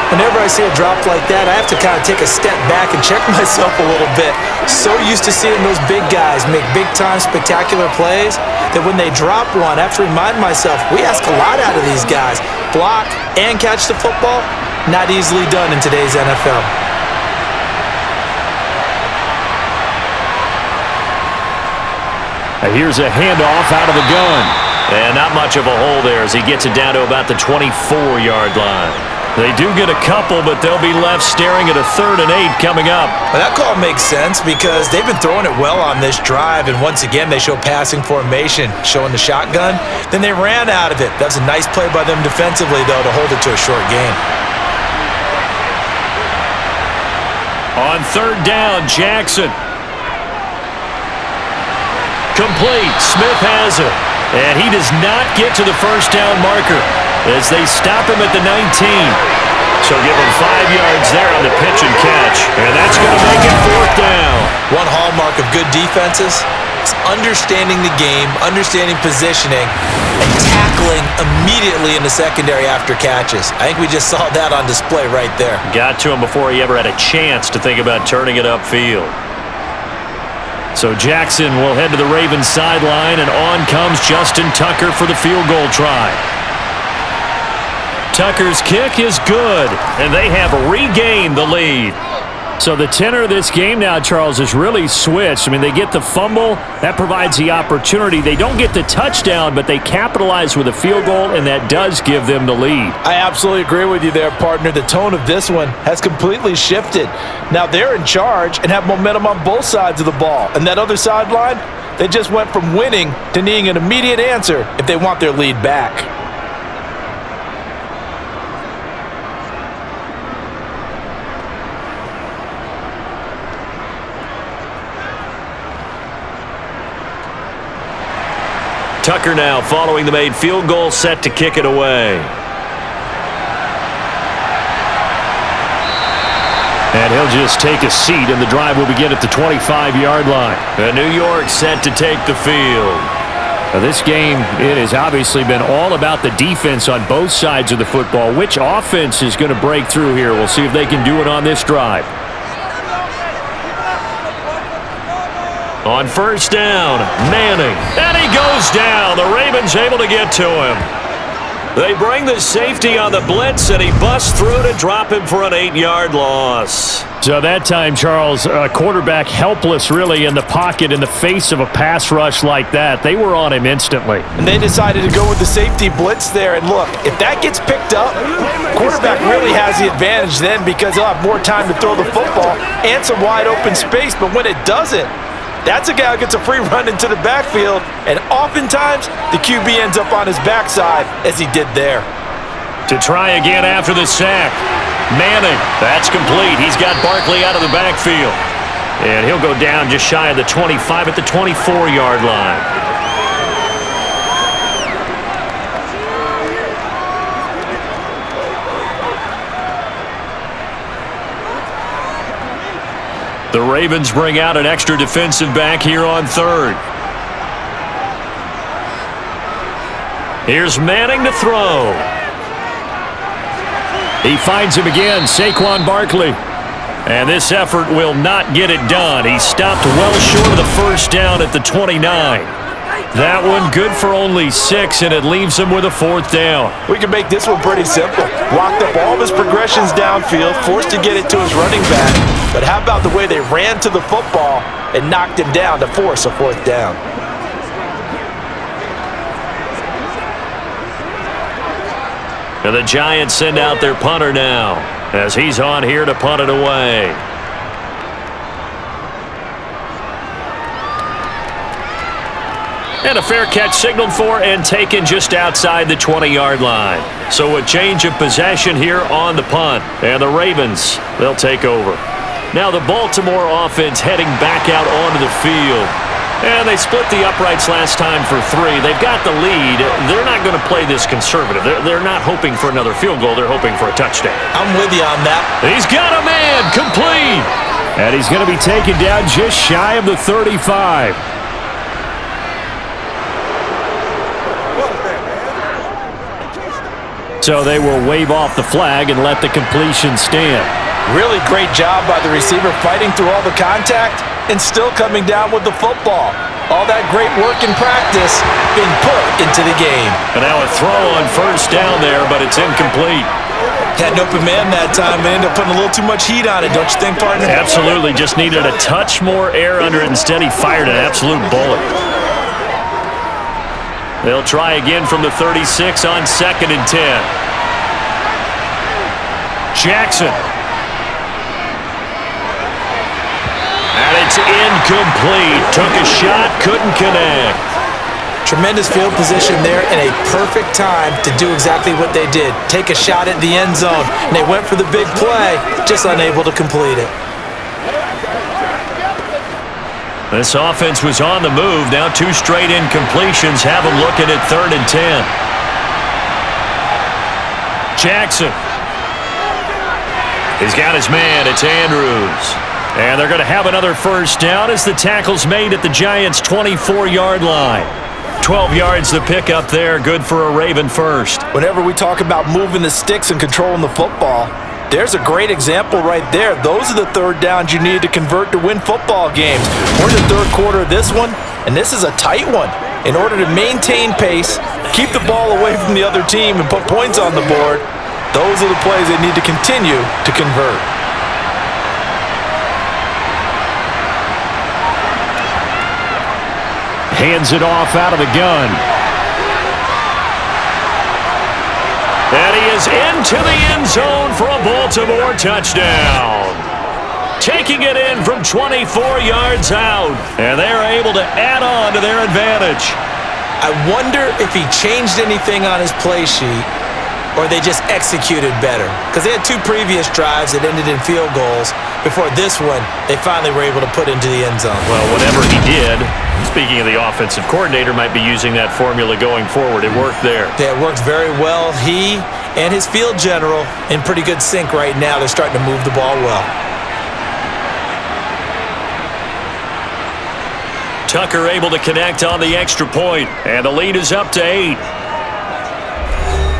Whenever I see a drop like that, I have to kind of take a step back and check myself a little bit. So used to seeing those big guys make big-time spectacular plays that when they drop one, I have to remind myself, we ask a lot out of these guys. Block and catch the football, not easily done in today's NFL. Here's a handoff out of the gun. And not much of a hole there as he gets it down to about the 24-yard line. They do get a couple, but they'll be left staring at a 3rd and 8 coming up. Well, that call makes sense because they've been throwing it well on this drive, and once again, they show passing formation, showing the shotgun. Then they ran out of it. That was a nice play by them defensively, though, to hold it to a short gain. On 3rd down, Jackson. Complete. Smith has it. And he does not get to the first down marker as they stop him at the 19. So give him 5 yards there on the pitch and catch. And that's going to make it 4th down. One hallmark of good defenses It's understanding the game, understanding positioning, and tackling immediately in the secondary after catches. I think we just saw that on display right there. Got to him before he ever had a chance to think about turning it upfield. So Jackson will head to the Ravens sideline, and on comes Justin Tucker for the field goal try. Tucker's kick is good, and they have regained the lead. So the tenor of this game now, Charles, is really switched. I mean, they get the fumble. That provides the opportunity. They don't get the touchdown, but they capitalize with a field goal, and that does give them the lead. I absolutely agree with you there, partner. The tone of this one has completely shifted. Now they're in charge and have momentum on both sides of the ball. And that other sideline, they just went from winning to needing an immediate answer if they want their lead back. Tucker now following the made field goal, set to kick it away. And he'll just take a seat, and the drive will begin at the 25-yard line. And New York set to take the field. Now this game, it has obviously been all about the defense on both sides of the football. Which offense is going to break through here? We'll see if they can do it on this drive. On first down, Manning. And he goes down. The Ravens able to get to him. They bring the safety on the blitz, and he busts through to drop him for an 8-yard loss. So that time, Charles, quarterback helpless really in the pocket in the face of a pass rush like that. They were on him instantly. And they decided to go with the safety blitz there. And look, if that gets picked up, quarterback really has the advantage then because he'll have more time to throw the football and some wide open space. But when it doesn't, that's a guy who gets a free run into the backfield, and oftentimes the QB ends up on his backside as he did there. To try again after the sack. Manning, that's complete. He's got Barkley out of the backfield. And he'll go down just shy of the 25 at the 24-yard line. The Ravens bring out an extra defensive back here on third. Here's Manning to throw. He finds him again, Saquon Barkley. And this effort will not get it done. He stopped well short of the first down at the 29. That one good for only 6, and it leaves him with a 4th down. We can make this one pretty simple. Blocked up all of his progressions downfield, forced to get it to his running back. But how about the way they ran to the football and knocked him down to force a 4th down? And the Giants send out their punter now as he's on here to punt it away. And a fair catch signaled for and taken just outside the 20-yard line. So a change of possession here on the punt. And the Ravens, they'll take over. Now the Baltimore offense heading back out onto the field. And they split the uprights last time for 3. They've got the lead. They're not going to play this conservative. They're not hoping for another field goal. They're hoping for a touchdown. I'm with you on that. He's got a man complete. And he's going to be taken down just shy of the 35. So they will wave off the flag and let the completion stand. Really great job by the receiver fighting through all the contact and still coming down with the football. All that great work in practice being put into the game. And now a throw on first down there, but it's incomplete. Had an open man that time, but ended up putting a little too much heat on it, don't you think, partner? Absolutely. Just needed a touch more air under it. Instead, he fired an absolute bullet. They'll try again from the 36 on 2nd and 10. Jackson. And it's incomplete. Took a shot, couldn't connect. Tremendous field position there and a perfect time to do exactly what they did. Take a shot at the end zone. And they went for the big play, just unable to complete it. This offense was on the move. Now 2 straight incompletions have them looking at 3rd and 10. Jackson. He's got his man. It's Andrews. And they're going to have another first down as the tackle's made at the Giants' 24-yard line. 12 yards to pick up there, good for a Raven first. Whenever we talk about moving the sticks and controlling the football, there's a great example right there. Those are the third downs you need to convert to win football games. We're in the third quarter of this one, and this is a tight one. In order to maintain pace, keep the ball away from the other team, and put points on the board, those are the plays they need to continue to convert. Hands it off out of the gun. And he is into the end zone for a Baltimore touchdown. Taking it in from 24 yards out. And they're able to add on to their advantage. I wonder if he changed anything on his play sheet or they just executed better. Because they had two previous drives that ended in field goals. Before this one, they finally were able to put into the end zone. Well, whatever he did, speaking of the offensive coordinator, might be using that formula going forward. It worked there. Yeah, it worked very well. He and his field general in pretty good sync right now. They're starting to move the ball well. Tucker able to connect on the extra point, and the lead is up to 8.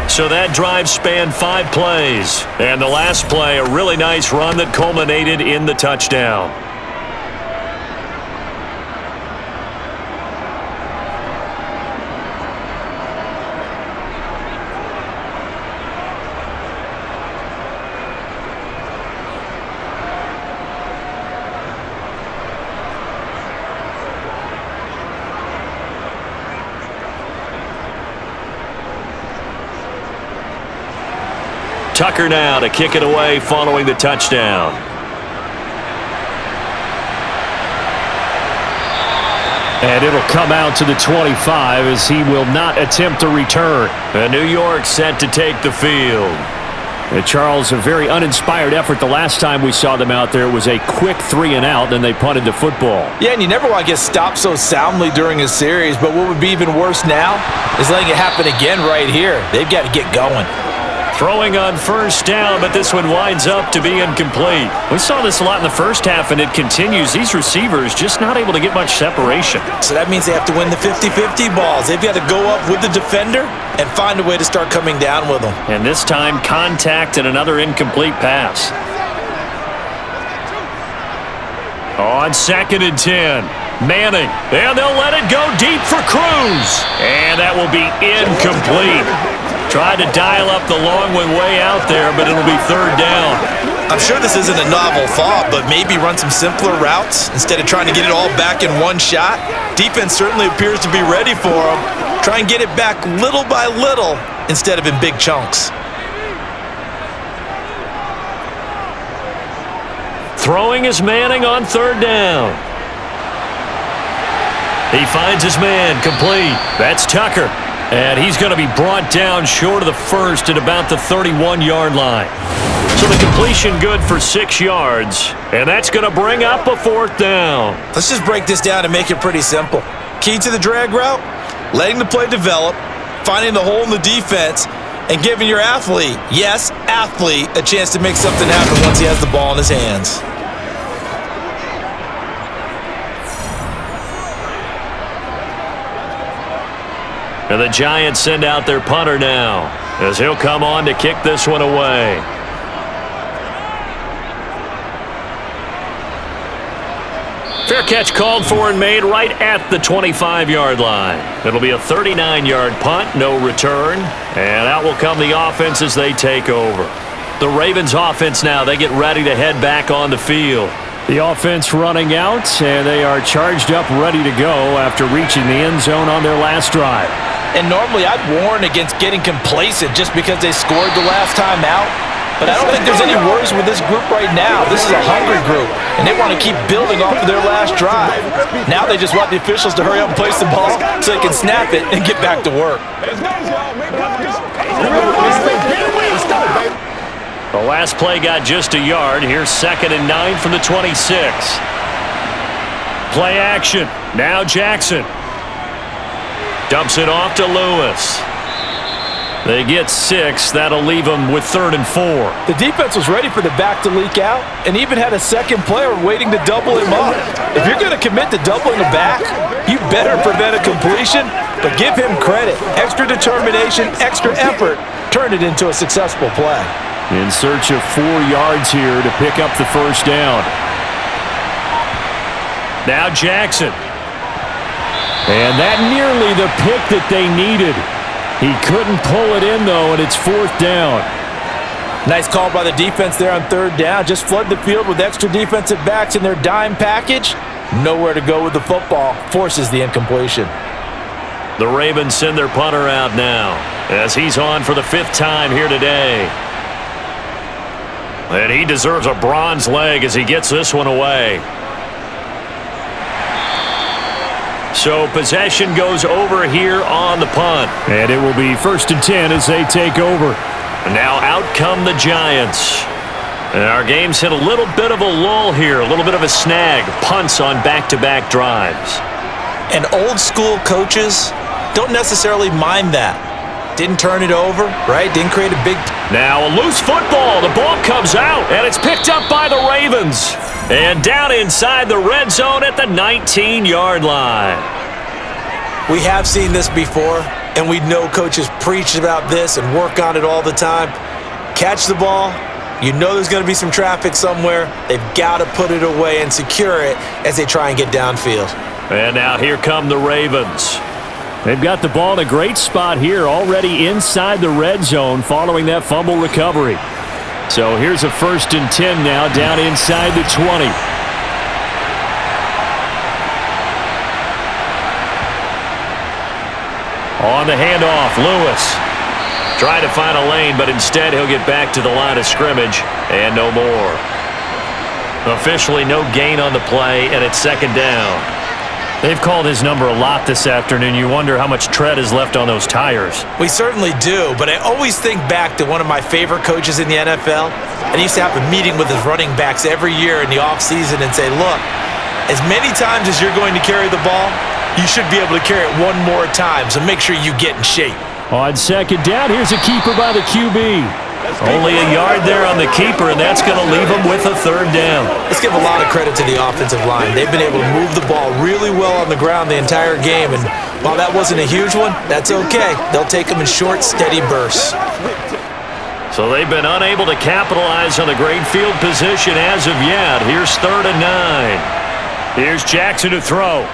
So that drive spanned 5 plays, and the last play, a really nice run that culminated in the touchdown. Tucker now to kick it away following the touchdown. And it'll come out to the 25 as he will not attempt to return. And New York set to take the field. And Charles, a very uninspired effort the last time we saw them out there. It was a quick 3 and out, then they punted the football. Yeah, and you never want to get stopped so soundly during a series, but what would be even worse now is letting it happen again right here. They've got to get going. Throwing on first down, but this one winds up to be incomplete. We saw this a lot in the first half, and it continues. These receivers just not able to get much separation. So that means they have to win the 50-50 balls. They've got to go up with the defender and find a way to start coming down with them. And this time, contact and another incomplete pass. On 2nd and 10, Manning, and they'll let it go deep for Cruz. And that will be incomplete. Tried to dial up the long one way out there, but it'll be 3rd down. I'm sure this isn't a novel thought, but maybe run some simpler routes instead of trying to get it all back in one shot. Defense certainly appears to be ready for them. Try and get it back little by little instead of in big chunks. Throwing is Manning on 3rd down. He finds his man, complete. That's Tucker. And he's going to be brought down short of the first at about the 31-yard line. So the completion good for 6 yards, and that's going to bring up a 4th down. Let's just break this down and make it pretty simple. Key to the drag route, letting the play develop, finding the hole in the defense, and giving your athlete, yes, athlete, a chance to make something happen once he has the ball in his hands. And the Giants send out their punter now, as he'll come on to kick this one away. Fair catch called for and made right at the 25-yard line. It'll be a 39-yard punt, no return. And out will come the offense as they take over. The Ravens offense now, they get ready to head back on the field. The offense running out, and they are charged up, ready to go after reaching the end zone on their last drive. And normally I'd warn against getting complacent just because they scored the last time out. But I don't think there's any worries with this group right now. This is a hungry group, and they want to keep building off of their last drive. Now they just want the officials to hurry up and place the ball so they can snap it and get back to work. The last play got just a yard. Here's 2nd and 9 from the 26. Play action. Now Jackson. Dumps it off to Lewis. They get 6. That'll leave them with 3rd and 4. The defense was ready for the back to leak out and even had a second player waiting to double him up. If you're going to commit to doubling a back, you better prevent a completion, but give him credit. Extra determination, extra effort, turned it into a successful play. In search of 4 yards here to pick up the first down. Now Jackson. And that nearly the pick that they needed. He couldn't pull it in, though, and it's 4th down. Nice call by the defense there on 3rd down. Just flood the field with extra defensive backs in their dime package. Nowhere to go with the football. Forces the incompletion. The Ravens send their punter out now as he's on for the 5th time here today. And he deserves a bronze leg as he gets this one away. So possession goes over here on the punt. And it will be 1st and 10 as they take over. And now out come the Giants. And our game's hit a little bit of a lull here, a little bit of a snag. Punts on back-to-back drives. And old school coaches don't necessarily mind that. Didn't turn it over, right? Didn't create a big... Now a loose football. The ball comes out, and it's picked up by the Ravens. And down inside the red zone at the 19-yard line. We have seen this before, and we know coaches preach about this and work on it all the time. Catch the ball. You know there's going to be some traffic somewhere. They've got to put it away and secure it as they try and get downfield. And now here come the Ravens. They've got the ball in a great spot here, already inside the red zone following that fumble recovery. So here's a 1st and 10 now, down inside the 20. On the handoff, Lewis. Trying to find a lane, but instead he'll get back to the line of scrimmage, and no more. Officially no gain on the play, and it's 2nd down. They've called his number a lot this afternoon. You wonder how much tread is left on those tires. We certainly do, but I always think back to one of my favorite coaches in the NFL, and he used to have a meeting with his running backs every year in the offseason and say, look, as many times as you're going to carry the ball, you should be able to carry it one more time, so make sure you get in shape. On 2nd down, here's a keeper by the QB. Only a yard there on the keeper, and that's going to leave him with a 3rd down. Let's give a lot of credit to the offensive line. They've been able to move the ball really well on the ground the entire game, and while that wasn't a huge one, that's okay. They'll take them in short, steady bursts. So they've been unable to capitalize on the great field position as of yet. Here's 3rd and 9. Here's Jackson to throw.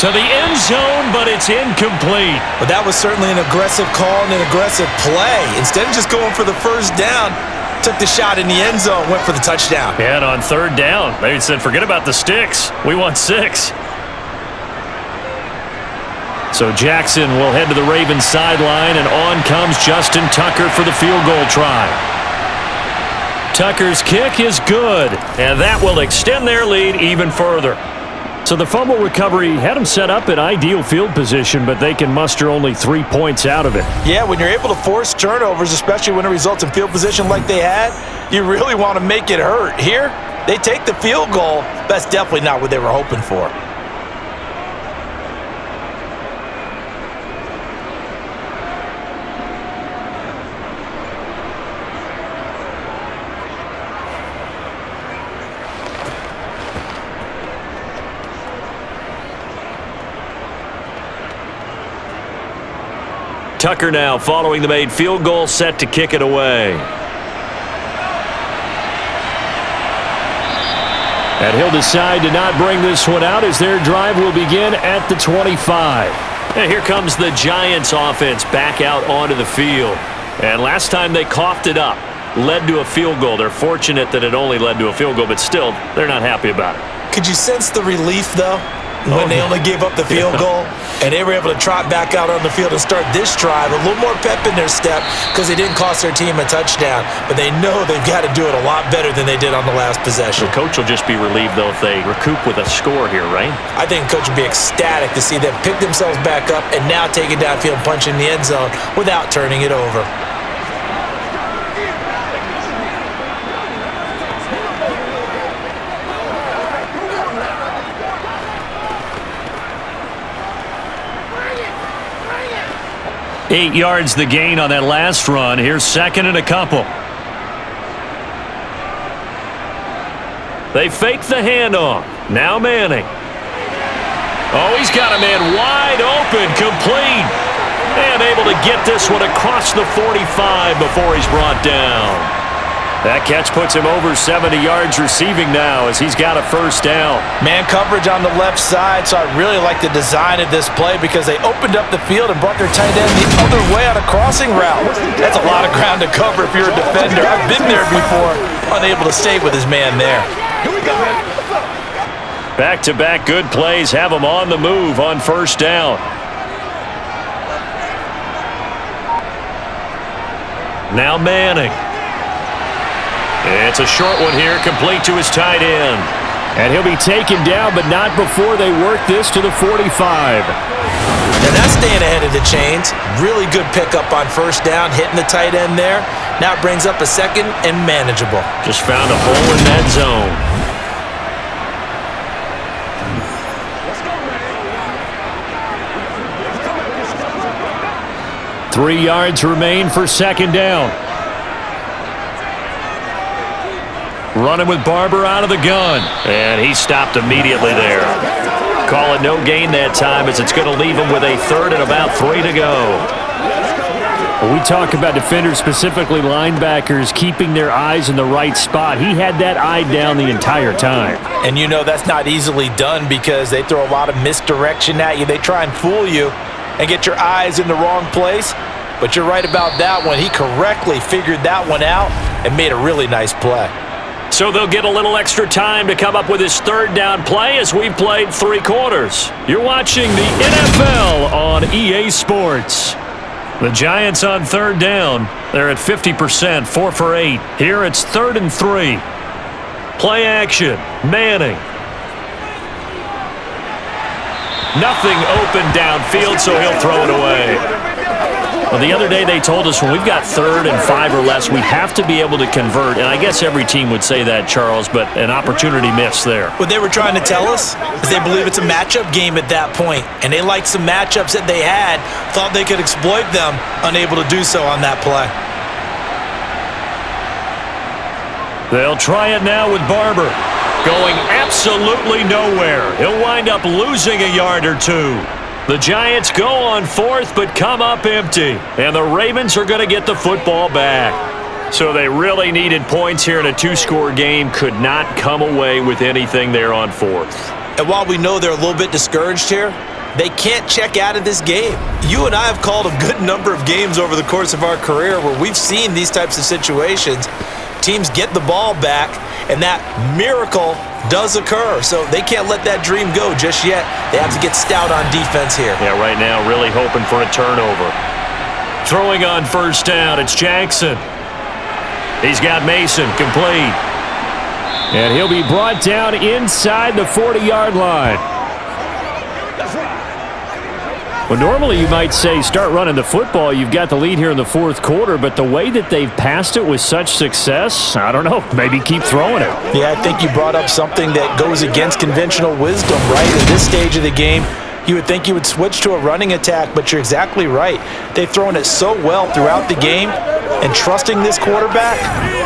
To the end zone, but it's incomplete. But that was certainly an aggressive call and an aggressive play. Instead of just going for the 1st down, took the shot in the end zone, went for the touchdown. And on 3rd down, they said, forget about the sticks. We want 6. So Jackson will head to the Ravens sideline, and on comes Justin Tucker for the field goal try. Tucker's kick is good, and that will extend their lead even further. So the fumble recovery had them set up in ideal field position, but they can muster only 3 points out of it. Yeah, when you're able to force turnovers, especially when it results in field position like they had, you really want to make it hurt. Here, they take the field goal. That's definitely not what they were hoping for. Tucker now following the made field goal, set to kick it away. And he'll decide to not bring this one out as their drive will begin at the 25. And here comes the Giants offense back out onto the field. And last time they coughed it up, led to a field goal. They're fortunate that it only led to a field goal, but still, they're not happy about it. Could you sense the relief, though, when they only gave up the field goal? And they were able to trot back out on the field and start this drive. A little more pep in their step because they didn't cost their team a touchdown. But they know they've got to do it a lot better than they did on the last possession. The coach will just be relieved, though, if they recoup with a score here, right? I think the coach would be ecstatic to see them pick themselves back up and now take it downfield, punch in the end zone without turning it over. 8 yards the gain on that last run. Here's second and a couple. They fake the handoff. Now Manning. Oh, he's got a man wide open, complete. And able to get this one across the 45 before he's brought down. That catch puts him over 70 yards receiving now as he's got a first down. Man coverage on the left side, so I really like the design of this play because they opened up the field and brought their tight end the other way on a crossing route. That's a lot of ground to cover if you're a defender. I've been there before, unable to stay with his man there. Back-to-back good plays have him on the move on first down. Now Manning. It's a short one here, complete to his tight end. And he'll be taken down, but not before they work this to the 45. And that's staying ahead of the chains. Really good pickup on first down, hitting the tight end there. Now it brings up a second and manageable. Just found a hole in that zone. 3 yards remain for second down. Running with Barber out of the gun. And he stopped immediately there. Call it no gain that time as it's going to leave him with a third and about 3 to go. When we talk about defenders, specifically linebackers, keeping their eyes in the right spot, he had that eye down the entire time. And you know that's not easily done because they throw a lot of misdirection at you. They try and fool you and get your eyes in the wrong place. But you're right about that one. He correctly figured that one out and made a really nice play. So they'll get a little extra time to come up with his third down play as we've played 3 quarters. You're watching the NFL on EA Sports. The Giants on third down. They're at 50%, 4 for 8. Here it's 3rd and 3. Play action. Manning. Nothing open downfield, so he'll throw it away. Well, the other day they told us when we've got 3rd and 5 or less, we have to be able to convert. And I guess every team would say that, Charles, but an opportunity missed there. What they were trying to tell us is they believe it's a matchup game at that point, and they liked some matchups that they had, thought they could exploit them, unable to do so on that play. They'll try it now with Barber. Going absolutely nowhere. He'll wind up losing a yard or 2. The Giants go on 4th, but come up empty. And the Ravens are going to get the football back. So they really needed points here in a 2-score game. Could not come away with anything there on 4th. And while we know they're a little bit discouraged here, they can't check out of this game. You and I have called a good number of games over the course of our career where we've seen these types of situations. Teams get the ball back, and that miracle does occur. So they can't let that dream go just yet. They have to get stout on defense here. Yeah, right now really hoping for a turnover. Throwing on first down, it's Jackson. He's got Mason, complete. And he'll be brought down inside the 40-yard line. Well, normally you might say start running the football. You've got the lead here in the 4th quarter, but the way that they've passed it with such success, I don't know, maybe keep throwing it. Yeah, I think you brought up something that goes against conventional wisdom, right? At this stage of the game, you would think you would switch to a running attack, but you're exactly right. They've thrown it so well throughout the game, and trusting this quarterback,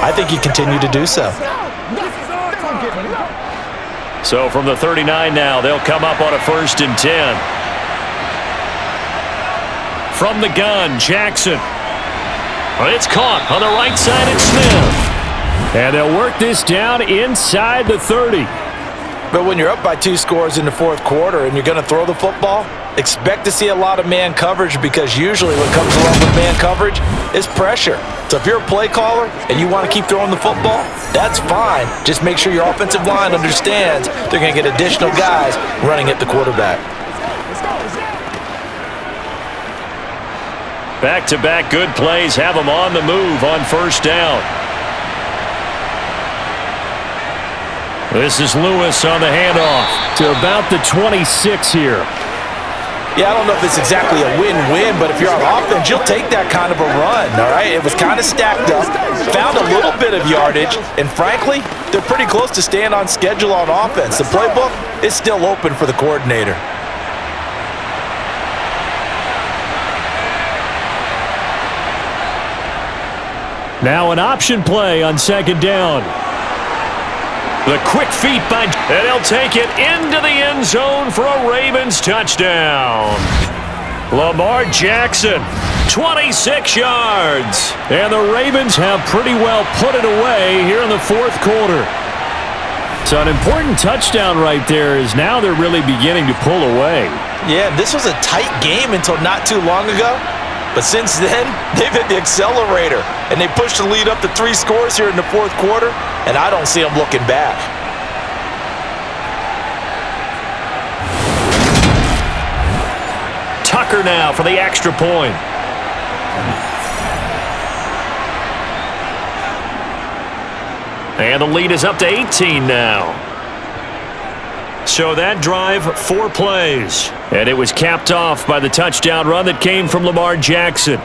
I think you continue to do so. So from the 39 now, they'll come up on a 1st and 10. From the gun, Jackson. It's caught on the right side, it's Smith. And they'll work this down inside the 30. But when you're up by 2 scores in the 4th quarter and you're going to throw the football, expect to see a lot of man coverage because usually what comes along with man coverage is pressure. So if you're a play caller and you want to keep throwing the football, that's fine. Just make sure your offensive line understands they're going to get additional guys running at the quarterback. Back-to-back good plays have them on the move on first down. This is Lewis on the handoff. To about the 26 here. Yeah, I don't know if it's exactly a win-win, but if you're on offense, you'll take that kind of a run, all right? It was kind of stacked up, found a little bit of yardage, and frankly, they're pretty close to staying on schedule on offense. The playbook is still open for the coordinator. Now an option play on second down. The quick feet by, and he'll take it into the end zone for a Ravens touchdown. Lamar Jackson, 26 yards. And the Ravens have pretty well put it away here in the fourth quarter. So an important touchdown right there is now they're really beginning to pull away. Yeah, this was a tight game until not too long ago. But since then, they've hit the accelerator, and they pushed the lead up to 3 scores here in the fourth quarter, and I don't see them looking back. Tucker now for the extra point. And the lead is up to 18 now. So that drive, 4 plays. And it was capped off by the touchdown run that came from Lamar Jackson.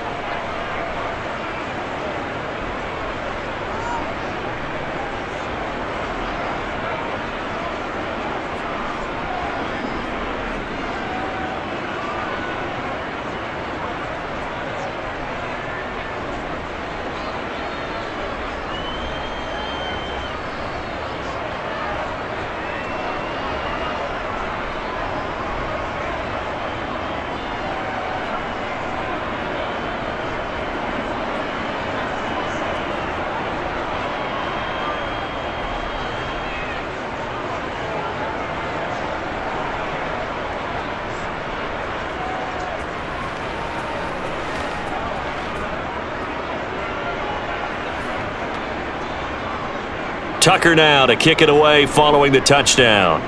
Tucker now to kick it away following the touchdown.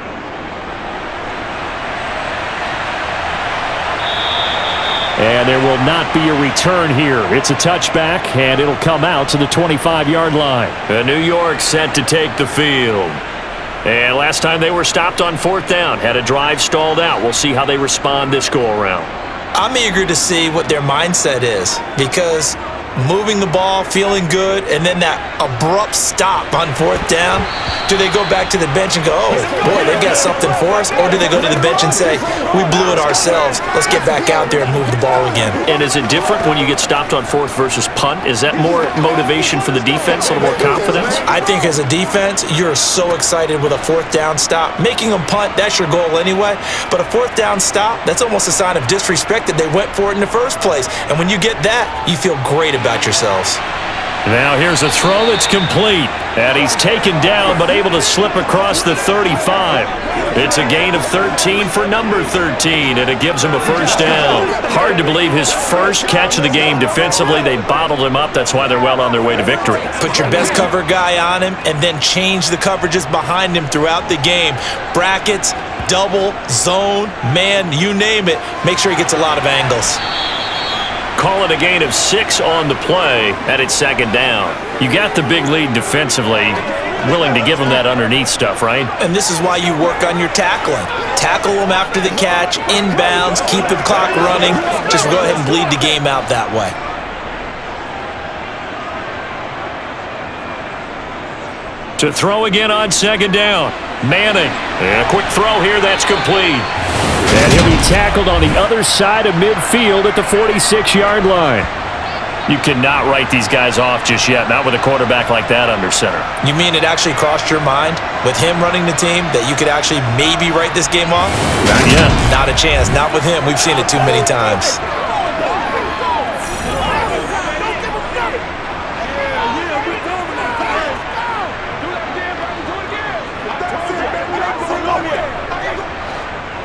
And there will not be a return here. It's a touchback, and it'll come out to the 25-yard line. New York set to take the field. And last time they were stopped on 4th down, had a drive stalled out. We'll see how they respond this go-around. I'm eager to see what their mindset is, because moving the ball, feeling good, and then that abrupt stop on 4th down, do they go back to the bench and go, oh, boy, they've got something for us? Or do they go to the bench and say, we blew it ourselves, let's get back out there and move the ball again? And is it different when you get stopped on 4th versus punt? Is that more motivation for the defense, a little more confidence? I think as a defense, you're so excited with a 4th down stop. Making them punt, that's your goal anyway. But a 4th down stop, that's almost a sign of disrespect that they went for it in the first place. And when you get that, you feel great about yourselves. Now here's a throw that's complete. And he's taken down but able to slip across the 35. It's a gain of 13 for number 13, and it gives him a first down. Hard to believe his first catch of the game defensively. They bottled him up. That's why they're well on their way to victory. Put your best cover guy on him and then change the coverages behind him throughout the game. Brackets, double, zone, man, you name it. Make sure he gets a lot of angles. Call it a gain of 6 on the play, and it's 2nd down. You got the big lead defensively, willing to give them that underneath stuff, right? And this is why you work on your tackling. Tackle them after the catch, inbounds, keep the clock running. Just go ahead and bleed the game out that way. To throw again on 2nd down. Manning. And a quick throw here, that's complete. And he'll be tackled on the other side of midfield at the 46-yard line. You cannot write these guys off just yet, not with a quarterback like that under center. You mean it actually crossed your mind with him running the team that you could actually maybe write this game off? Not yet. Not a chance. Not with him. We've seen it too many times.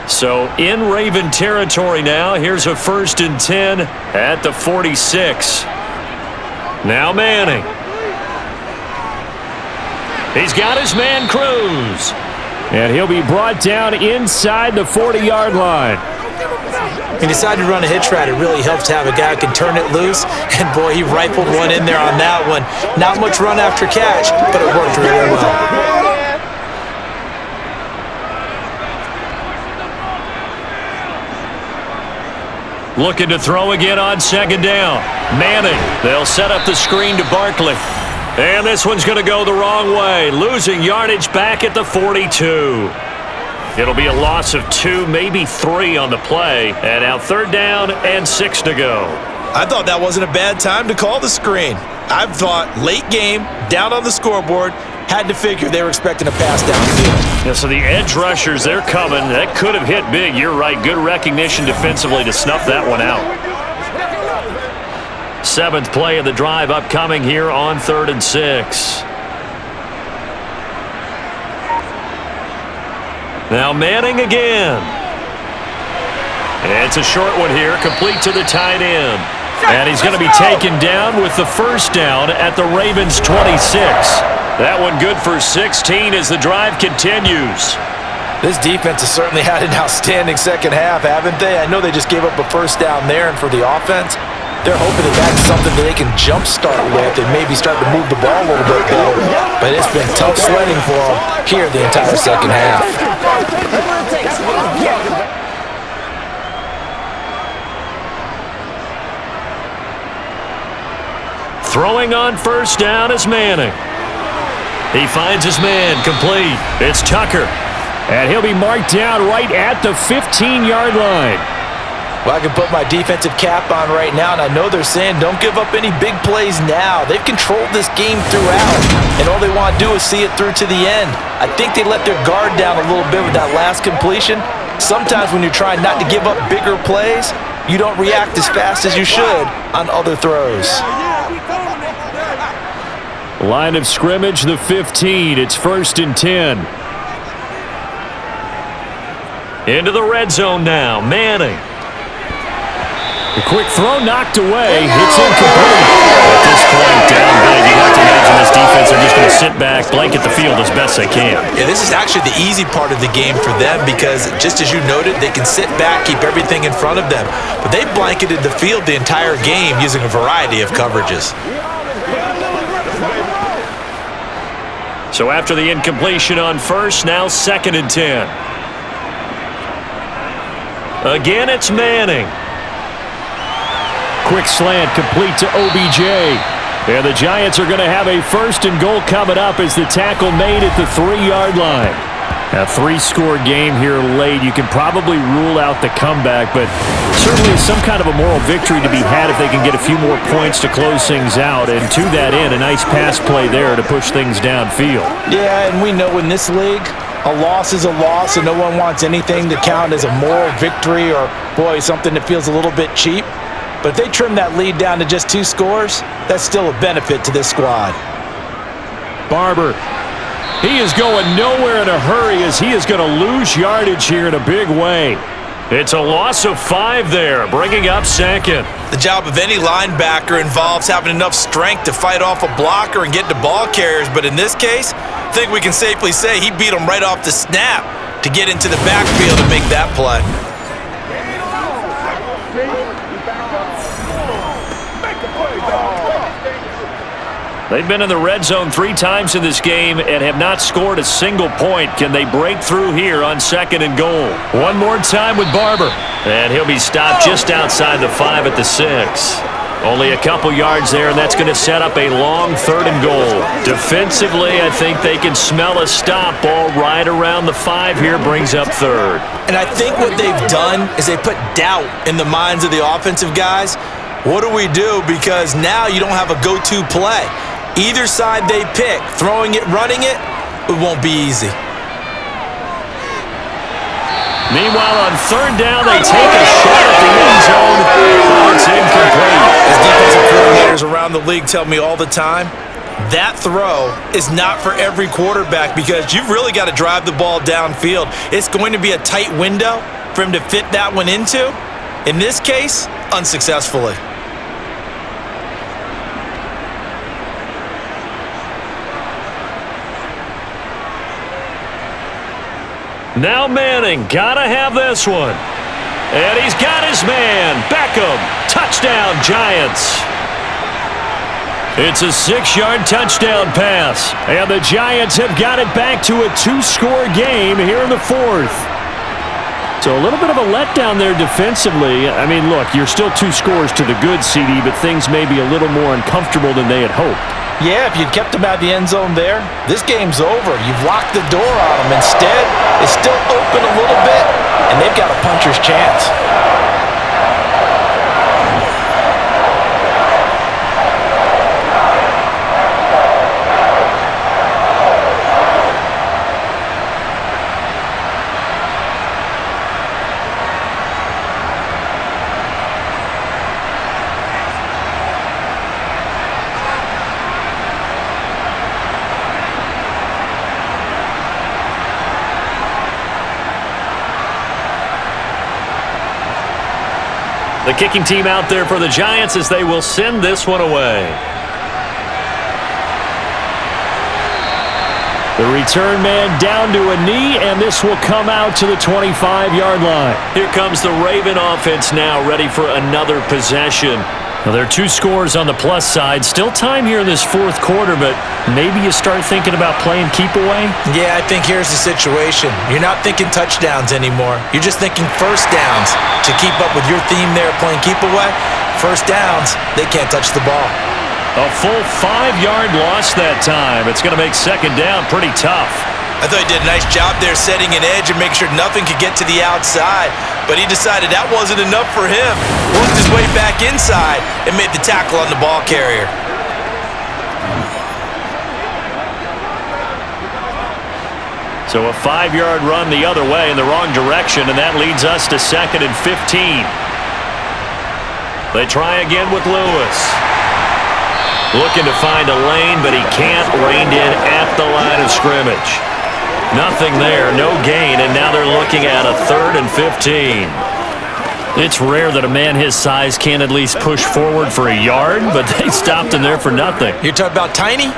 So in Raven territory now, here's a 1st and 10 at the 46. Now Manning. He's got his man Cruz. And he'll be brought down inside the 40-yard line. He decided to run a hitch route. It really helps to have a guy who can turn it loose. And boy, he rifled one in there on that one. Not much run after catch, but it worked really well. Looking to throw again on 2nd down. Manning. They'll set up the screen to Barkley. And this one's going to go the wrong way. Losing yardage back at the 42. It'll be a loss of 2, maybe 3 on the play. And now 3rd down and 6 to go. I thought that wasn't a bad time to call the screen. I thought late game, down on the scoreboard, had to figure they were expecting a pass downfield. Yeah, so the edge rushers, they're coming. That could have hit big. You're right. Good recognition defensively to snuff that one out. 7th play of the drive upcoming here on 3rd and 6. Now Manning again. It's a short one here, complete to the tight end. And he's going to be taken down with the first down at the Ravens' 26. That one good for 16 as the drive continues. This defense has certainly had an outstanding second half, haven't they? I know they just gave up a first down there, and for the offense, they're hoping that that's something that they can jumpstart with and maybe start to move the ball a little bit better. But it's been tough sledding for them here the entire second half. Throwing on first down is Manning. He finds his man, complete. It's Tucker. And he'll be marked down right at the 15-yard line. Well, I can put my defensive cap on right now, and I know they're saying don't give up any big plays now. They've controlled this game throughout, and all they want to do is see it through to the end. I think they let their guard down a little bit with that last completion. Sometimes when you're trying not to give up bigger plays, you don't react as fast as you should on other throws. Line of scrimmage, the 15. It's 1st and 10. Into the red zone now, Manning. The quick throw knocked away. It's incomplete. At this point, down big, you have to imagine this defense are just going to sit back, blanket the field as best they can. Yeah, this is actually the easy part of the game for them because, just as you noted, they can sit back, keep everything in front of them. But they blanketed the field the entire game using a variety of coverages. So after the incompletion on first, now 2nd and 10. Again, it's Manning. Quick slant complete to OBJ. And the Giants are going to have a 1st and goal coming up as the tackle made at the 3-yard line. A 3-score game here late. You can probably rule out the comeback, but certainly some kind of a moral victory to be had if they can get a few more points to close things out. And to that end, a nice pass play there to push things downfield. Yeah, and we know in this league, a loss is a loss, and no one wants anything to count as a moral victory or, boy, something that feels a little bit cheap. But if they trim that lead down to just 2 scores, that's still a benefit to this squad. Barber. He is going nowhere in a hurry as he is going to lose yardage here in a big way. It's a loss of 5 there, bringing up 2nd. The job of any linebacker involves having enough strength to fight off a blocker and get to ball carriers, but in this case, I think we can safely say he beat him right off the snap to get into the backfield and make that play. They've been in the red zone 3 times in this game and have not scored a single point. Can they break through here on 2nd and goal? One more time with Barber. And he'll be stopped just outside the 5 at the 6. Only a couple yards there, and that's going to set up a long 3rd and goal. Defensively, I think they can smell a stop ball right around the 5 here, brings up 3rd. And I think what they've done is they put doubt in the minds of the offensive guys. What do we do? Because now you don't have a go-to play. Either side they pick, throwing it, running it, it won't be easy. Meanwhile, on 3rd down, they take a shot at the end zone. It's incomplete. As defensive coordinators around the league tell me all the time, that throw is not for every quarterback because you've really got to drive the ball downfield. It's going to be a tight window for him to fit that one into. In this case, unsuccessfully. Now Manning, gotta have this one. And he's got his man, Beckham. Touchdown, Giants. It's a 6-yard touchdown pass. And the Giants have got it back to a 2-score game here in the 4th. So a little bit of a letdown there defensively. I mean, look, you're still 2 scores to the good, CD, but things may be a little more uncomfortable than they had hoped. Yeah, if you'd kept them out of the end zone there, this game's over. You've locked the door on them. Instead, it's still open a little bit, and they've got a puncher's chance. The kicking team out there for the Giants as they will send this one away. The return man down to a knee, and this will come out to the 25-yard line. Here comes the Raven offense now, ready for another possession. Well, there are 2 scores on the plus side. Still time here in this fourth quarter, but maybe you start thinking about playing keep away? Yeah, I think here's the situation. You're not thinking touchdowns anymore. You're just thinking first downs. To keep up with your theme there playing keep away, first downs, they can't touch the ball. A full 5-yard loss that time. It's going to make second down pretty tough. I thought he did a nice job there setting an edge and making sure nothing could get to the outside, but he decided that wasn't enough for him. Worked his way back inside and made the tackle on the ball carrier. So a 5-yard run the other way in the wrong direction, and that leads us to 2nd and 15. They try again with Lewis. Looking to find a lane, but he can't. Reined in at the line of scrimmage. Nothing there, no gain, and now they're looking at a 3rd and 15. It's rare that a man his size can't at least push forward for a yard, but they stopped him there for nothing. You're talking about Tiny?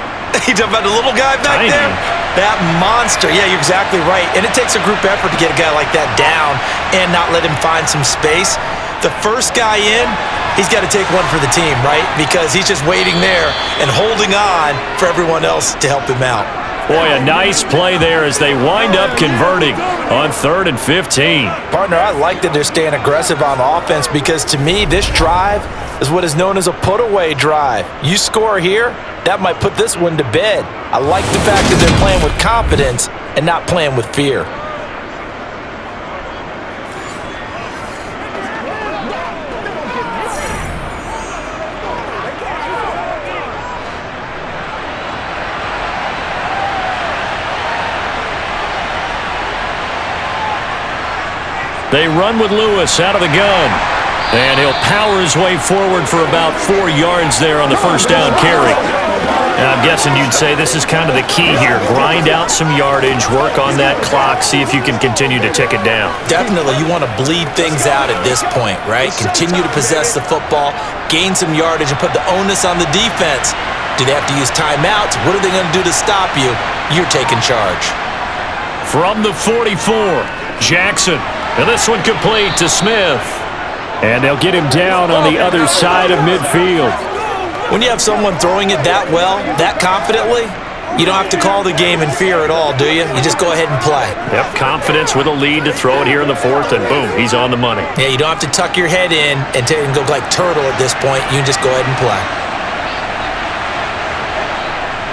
You talking about the little guy back Tiny. there? That monster. Yeah, you're exactly right. And it takes a group effort to get a guy like that down and not let him find some space. The first guy in, he's got to take one for the team, right? Because he's just waiting there and holding on for everyone else to help him out. Boy, a nice play there as they wind up converting on 3rd and 15. Partner, I like that they're staying aggressive on offense because to me, this drive is what is known as a put-away drive. You score here, that might put this one to bed. I like the fact that they're playing with confidence and not playing with fear. They run with Lewis out of the gun. And he'll power his way forward for about 4 yards there on the first down carry. And I'm guessing you'd say this is kind of the key here. Grind out some yardage, work on that clock, see if you can continue to tick it down. Definitely, you want to bleed things out at this point, right? Continue to possess the football, gain some yardage, and put the onus on the defense. Do they have to use timeouts? What are they going to do to stop you? You're taking charge. From the 44, Jackson. And this one complete to Smith. And they'll get him down on the other side of midfield. When you have someone throwing it that well, that confidently, you don't have to call the game in fear at all, do you? You just go ahead and play. Yep, confidence with a lead to throw it here in the 4th, and boom, he's on the money. Yeah, you don't have to tuck your head in and go like turtle at this point. You can just go ahead and play.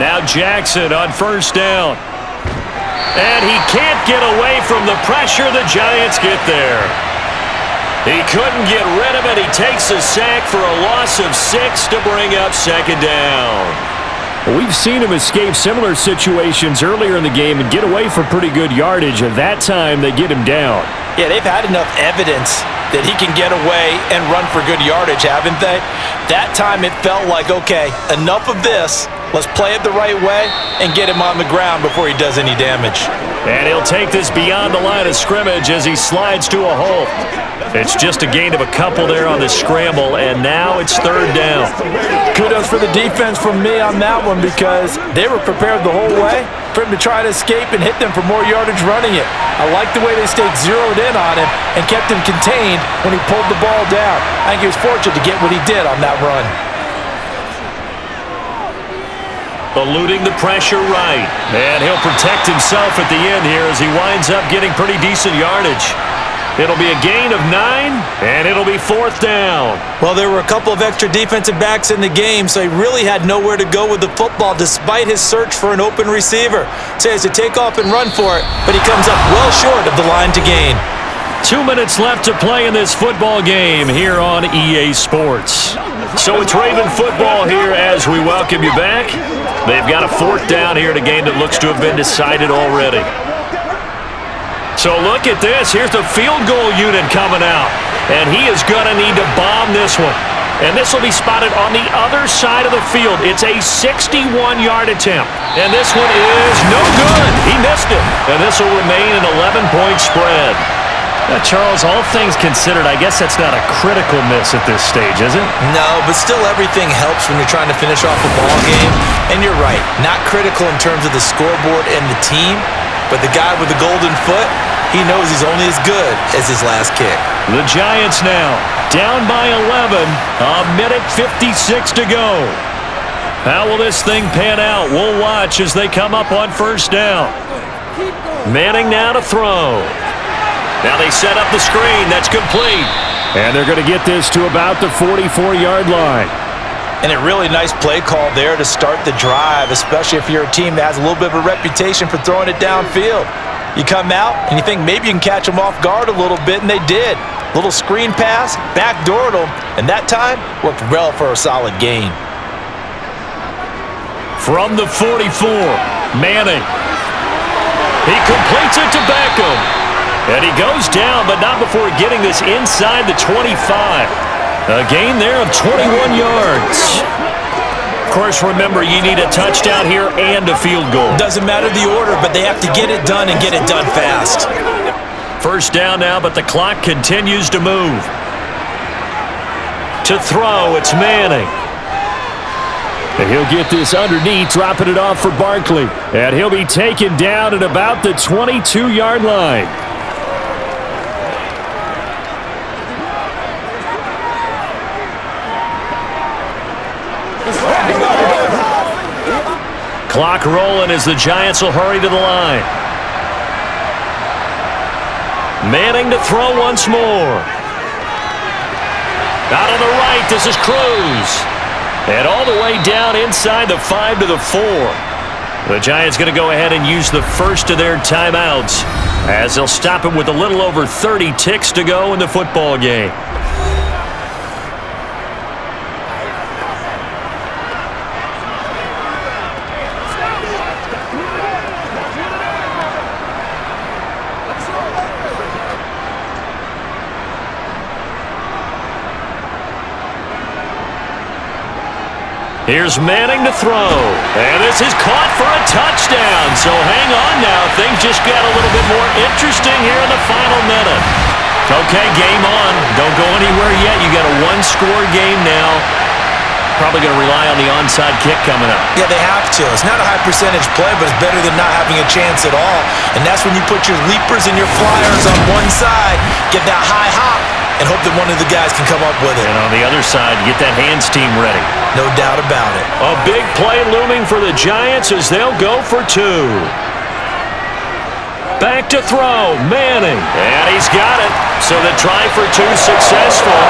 Now Jackson on first down. And he can't get away from the pressure. The Giants get there. He couldn't get rid of it. He takes a sack for a loss of 6 to bring up second down. We've seen him escape similar situations earlier in the game and get away for pretty good yardage, and that time they get him down. Yeah, they've had enough evidence that he can get away and run for good yardage, haven't they? That time it felt like, okay, enough of this. Let's play it the right way and get him on the ground before he does any damage. And he'll take this beyond the line of scrimmage as he slides to a halt. It's just a gain of a couple there on the scramble, and now it's 3rd down. Kudos for the defense from me on that one because they were prepared the whole way for him to try to escape and hit them for more yardage running it. I like the way they stayed zeroed in on him and kept him contained when he pulled the ball down. I think he was fortunate to get what he did on that run. Eluding the pressure right. And he'll protect himself at the end here as he winds up getting pretty decent yardage. It'll be a gain of 9, and it'll be 4th down. Well, there were a couple of extra defensive backs in the game, so he really had nowhere to go with the football despite his search for an open receiver. So he has to take off and run for it, but he comes up well short of the line to gain. 2 minutes left to play in this football game here on EA Sports. So it's Raven football here as we welcome you back. They've got a 4th down here in a game that looks to have been decided already. So look at this. Here's the field goal unit coming out. And he is going to need to bomb this one. And this will be spotted on the other side of the field. It's a 61-yard attempt. And this one is no good. He missed it. And this will remain an 11-point spread. Charles, all things considered, I guess that's not a critical miss at this stage, is it? No, but still everything helps when you're trying to finish off a ball game. And you're right, not critical in terms of the scoreboard and the team, but the guy with the golden foot, he knows he's only as good as his last kick. The Giants now down by 11, a minute 56 to go. How will this thing pan out? We'll watch as they come up on first down. Manning now to throw. Now they set up the screen. That's complete. And they're going to get this to about the 44-yard line. And a really nice play call there to start the drive, especially if you're a team that has a little bit of a reputation for throwing it downfield. You come out and you think maybe you can catch them off guard a little bit, and they did. Little screen pass, backdoored them, and that time worked well for a solid gain. From the 44, Manning. He completes it to Beckham. And he goes down, but not before getting this inside the 25. A gain there of 21 yards. Of course, remember, you need a touchdown here and a field goal. Doesn't matter the order, but they have to get it done and get it done fast. First down now, but the clock continues to move. To throw, it's Manning. And he'll get this underneath, dropping it off for Barkley. And he'll be taken down at about the 22-yard line. Clock rolling as the Giants will hurry to the line. Manning to throw once more. Out on the right, this is Cruz. And all the way down inside the 5 to the 4. The Giants going to go ahead and use the first of their timeouts as they'll stop it with a little over 30 ticks to go in the football game. Here's Manning to throw. And this is caught for a touchdown. So hang on now. Things just got a little bit more interesting here in the final minute. Okay, game on. Don't go anywhere yet. You got a one-score game now. Probably going to rely on the onside kick coming up. Yeah, they have to. It's not a high percentage play, but it's better than not having a chance at all. And that's when you put your leapers and your flyers on one side, get that high hop, and hope that one of the guys can come up with it. And on the other side, get that hands team ready. No doubt about it. A big play looming for the Giants as they'll go for 2. Back to throw, Manning. And he's got it. So the try for 2 successful.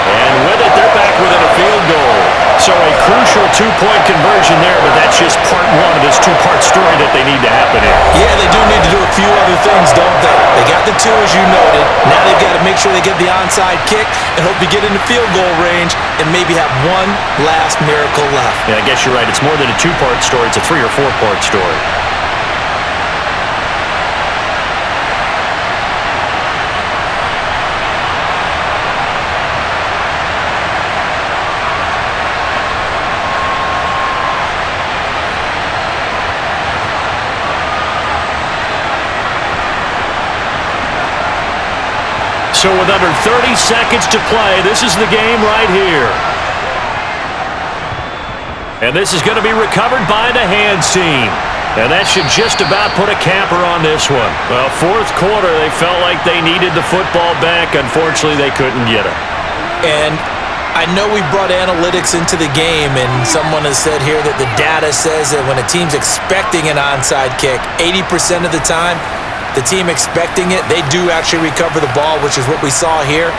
And with it, they're back within a field goal. So a crucial 2-point conversion there, but that's just part one of this 2-part story that they need to happen in. Yeah, they do need to do a few other things, don't they? They got the 2, as you noted. Now they've got to make sure they get the onside kick and hope to get into field goal range and maybe have one last miracle left. Yeah, I guess you're right. It's more than a 2-part story. It's a 3- or 4-part story. So with under 30 seconds to play, this is the game right here. And this is going to be recovered by the hands team. And that should just about put a capper on this one. Well, fourth quarter, they felt like they needed the football back. Unfortunately, they couldn't get it. And I know we brought analytics into the game, and someone has said here that the data says that when a team's expecting an onside kick, 80% of the time, the team expecting it, they do actually recover the ball, which is what we saw here.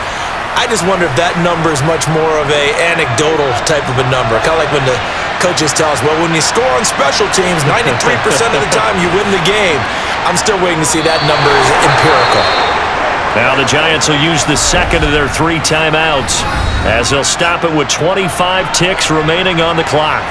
I just wonder if that number is much more of a anecdotal type of a number. Kind of like when the coaches tell us, well, when you score on special teams, 93% of the time you win the game. I'm still waiting to see that number is empirical. Now the Giants will use the second of their 3 timeouts as they'll stop it with 25 ticks remaining on the clock.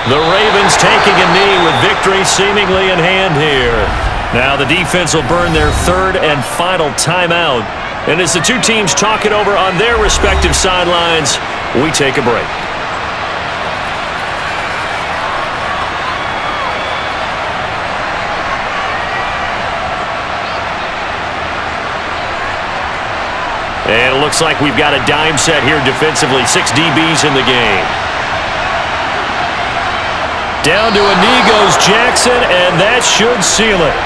The Ravens taking a knee with victory seemingly in hand here. Now the defense will burn their third and final timeout. And as the two teams talk it over on their respective sidelines, we take a break. And it looks like we've got a dime set here defensively. 6 DBs in the game. Down to a knee goes Jackson, and that should seal it.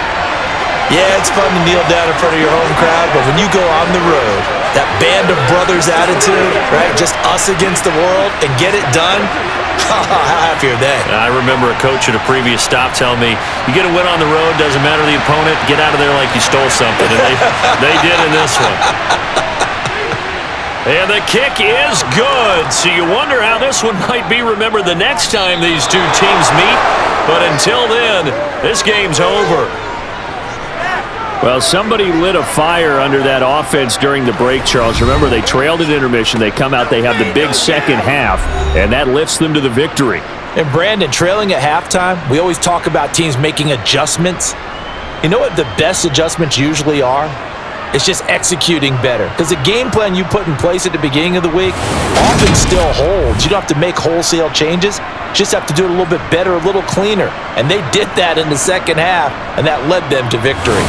Yeah, it's fun to kneel down in front of your home crowd, but when you go on the road, that band of brothers attitude, right, just us against the world, and get it done, how happy are they? I remember a coach at a previous stop telling me, you get a win on the road, doesn't matter the opponent, get out of there like you stole something. And they did in this one. And the kick is good. So you wonder how this one might be remembered the next time these two teams meet. But until then, this game's over. Well, somebody lit a fire under that offense during the break, Charles. Remember, they trailed at intermission. They come out, they have the big second half, and that lifts them to the victory. And Brandon, trailing at halftime, we always talk about teams making adjustments. You know what the best adjustments usually are? It's just executing better. Because the game plan you put in place at the beginning of the week often still holds. You don't have to make wholesale changes. You just have to do it a little bit better, a little cleaner. And they did that in the second half, and that led them to victory.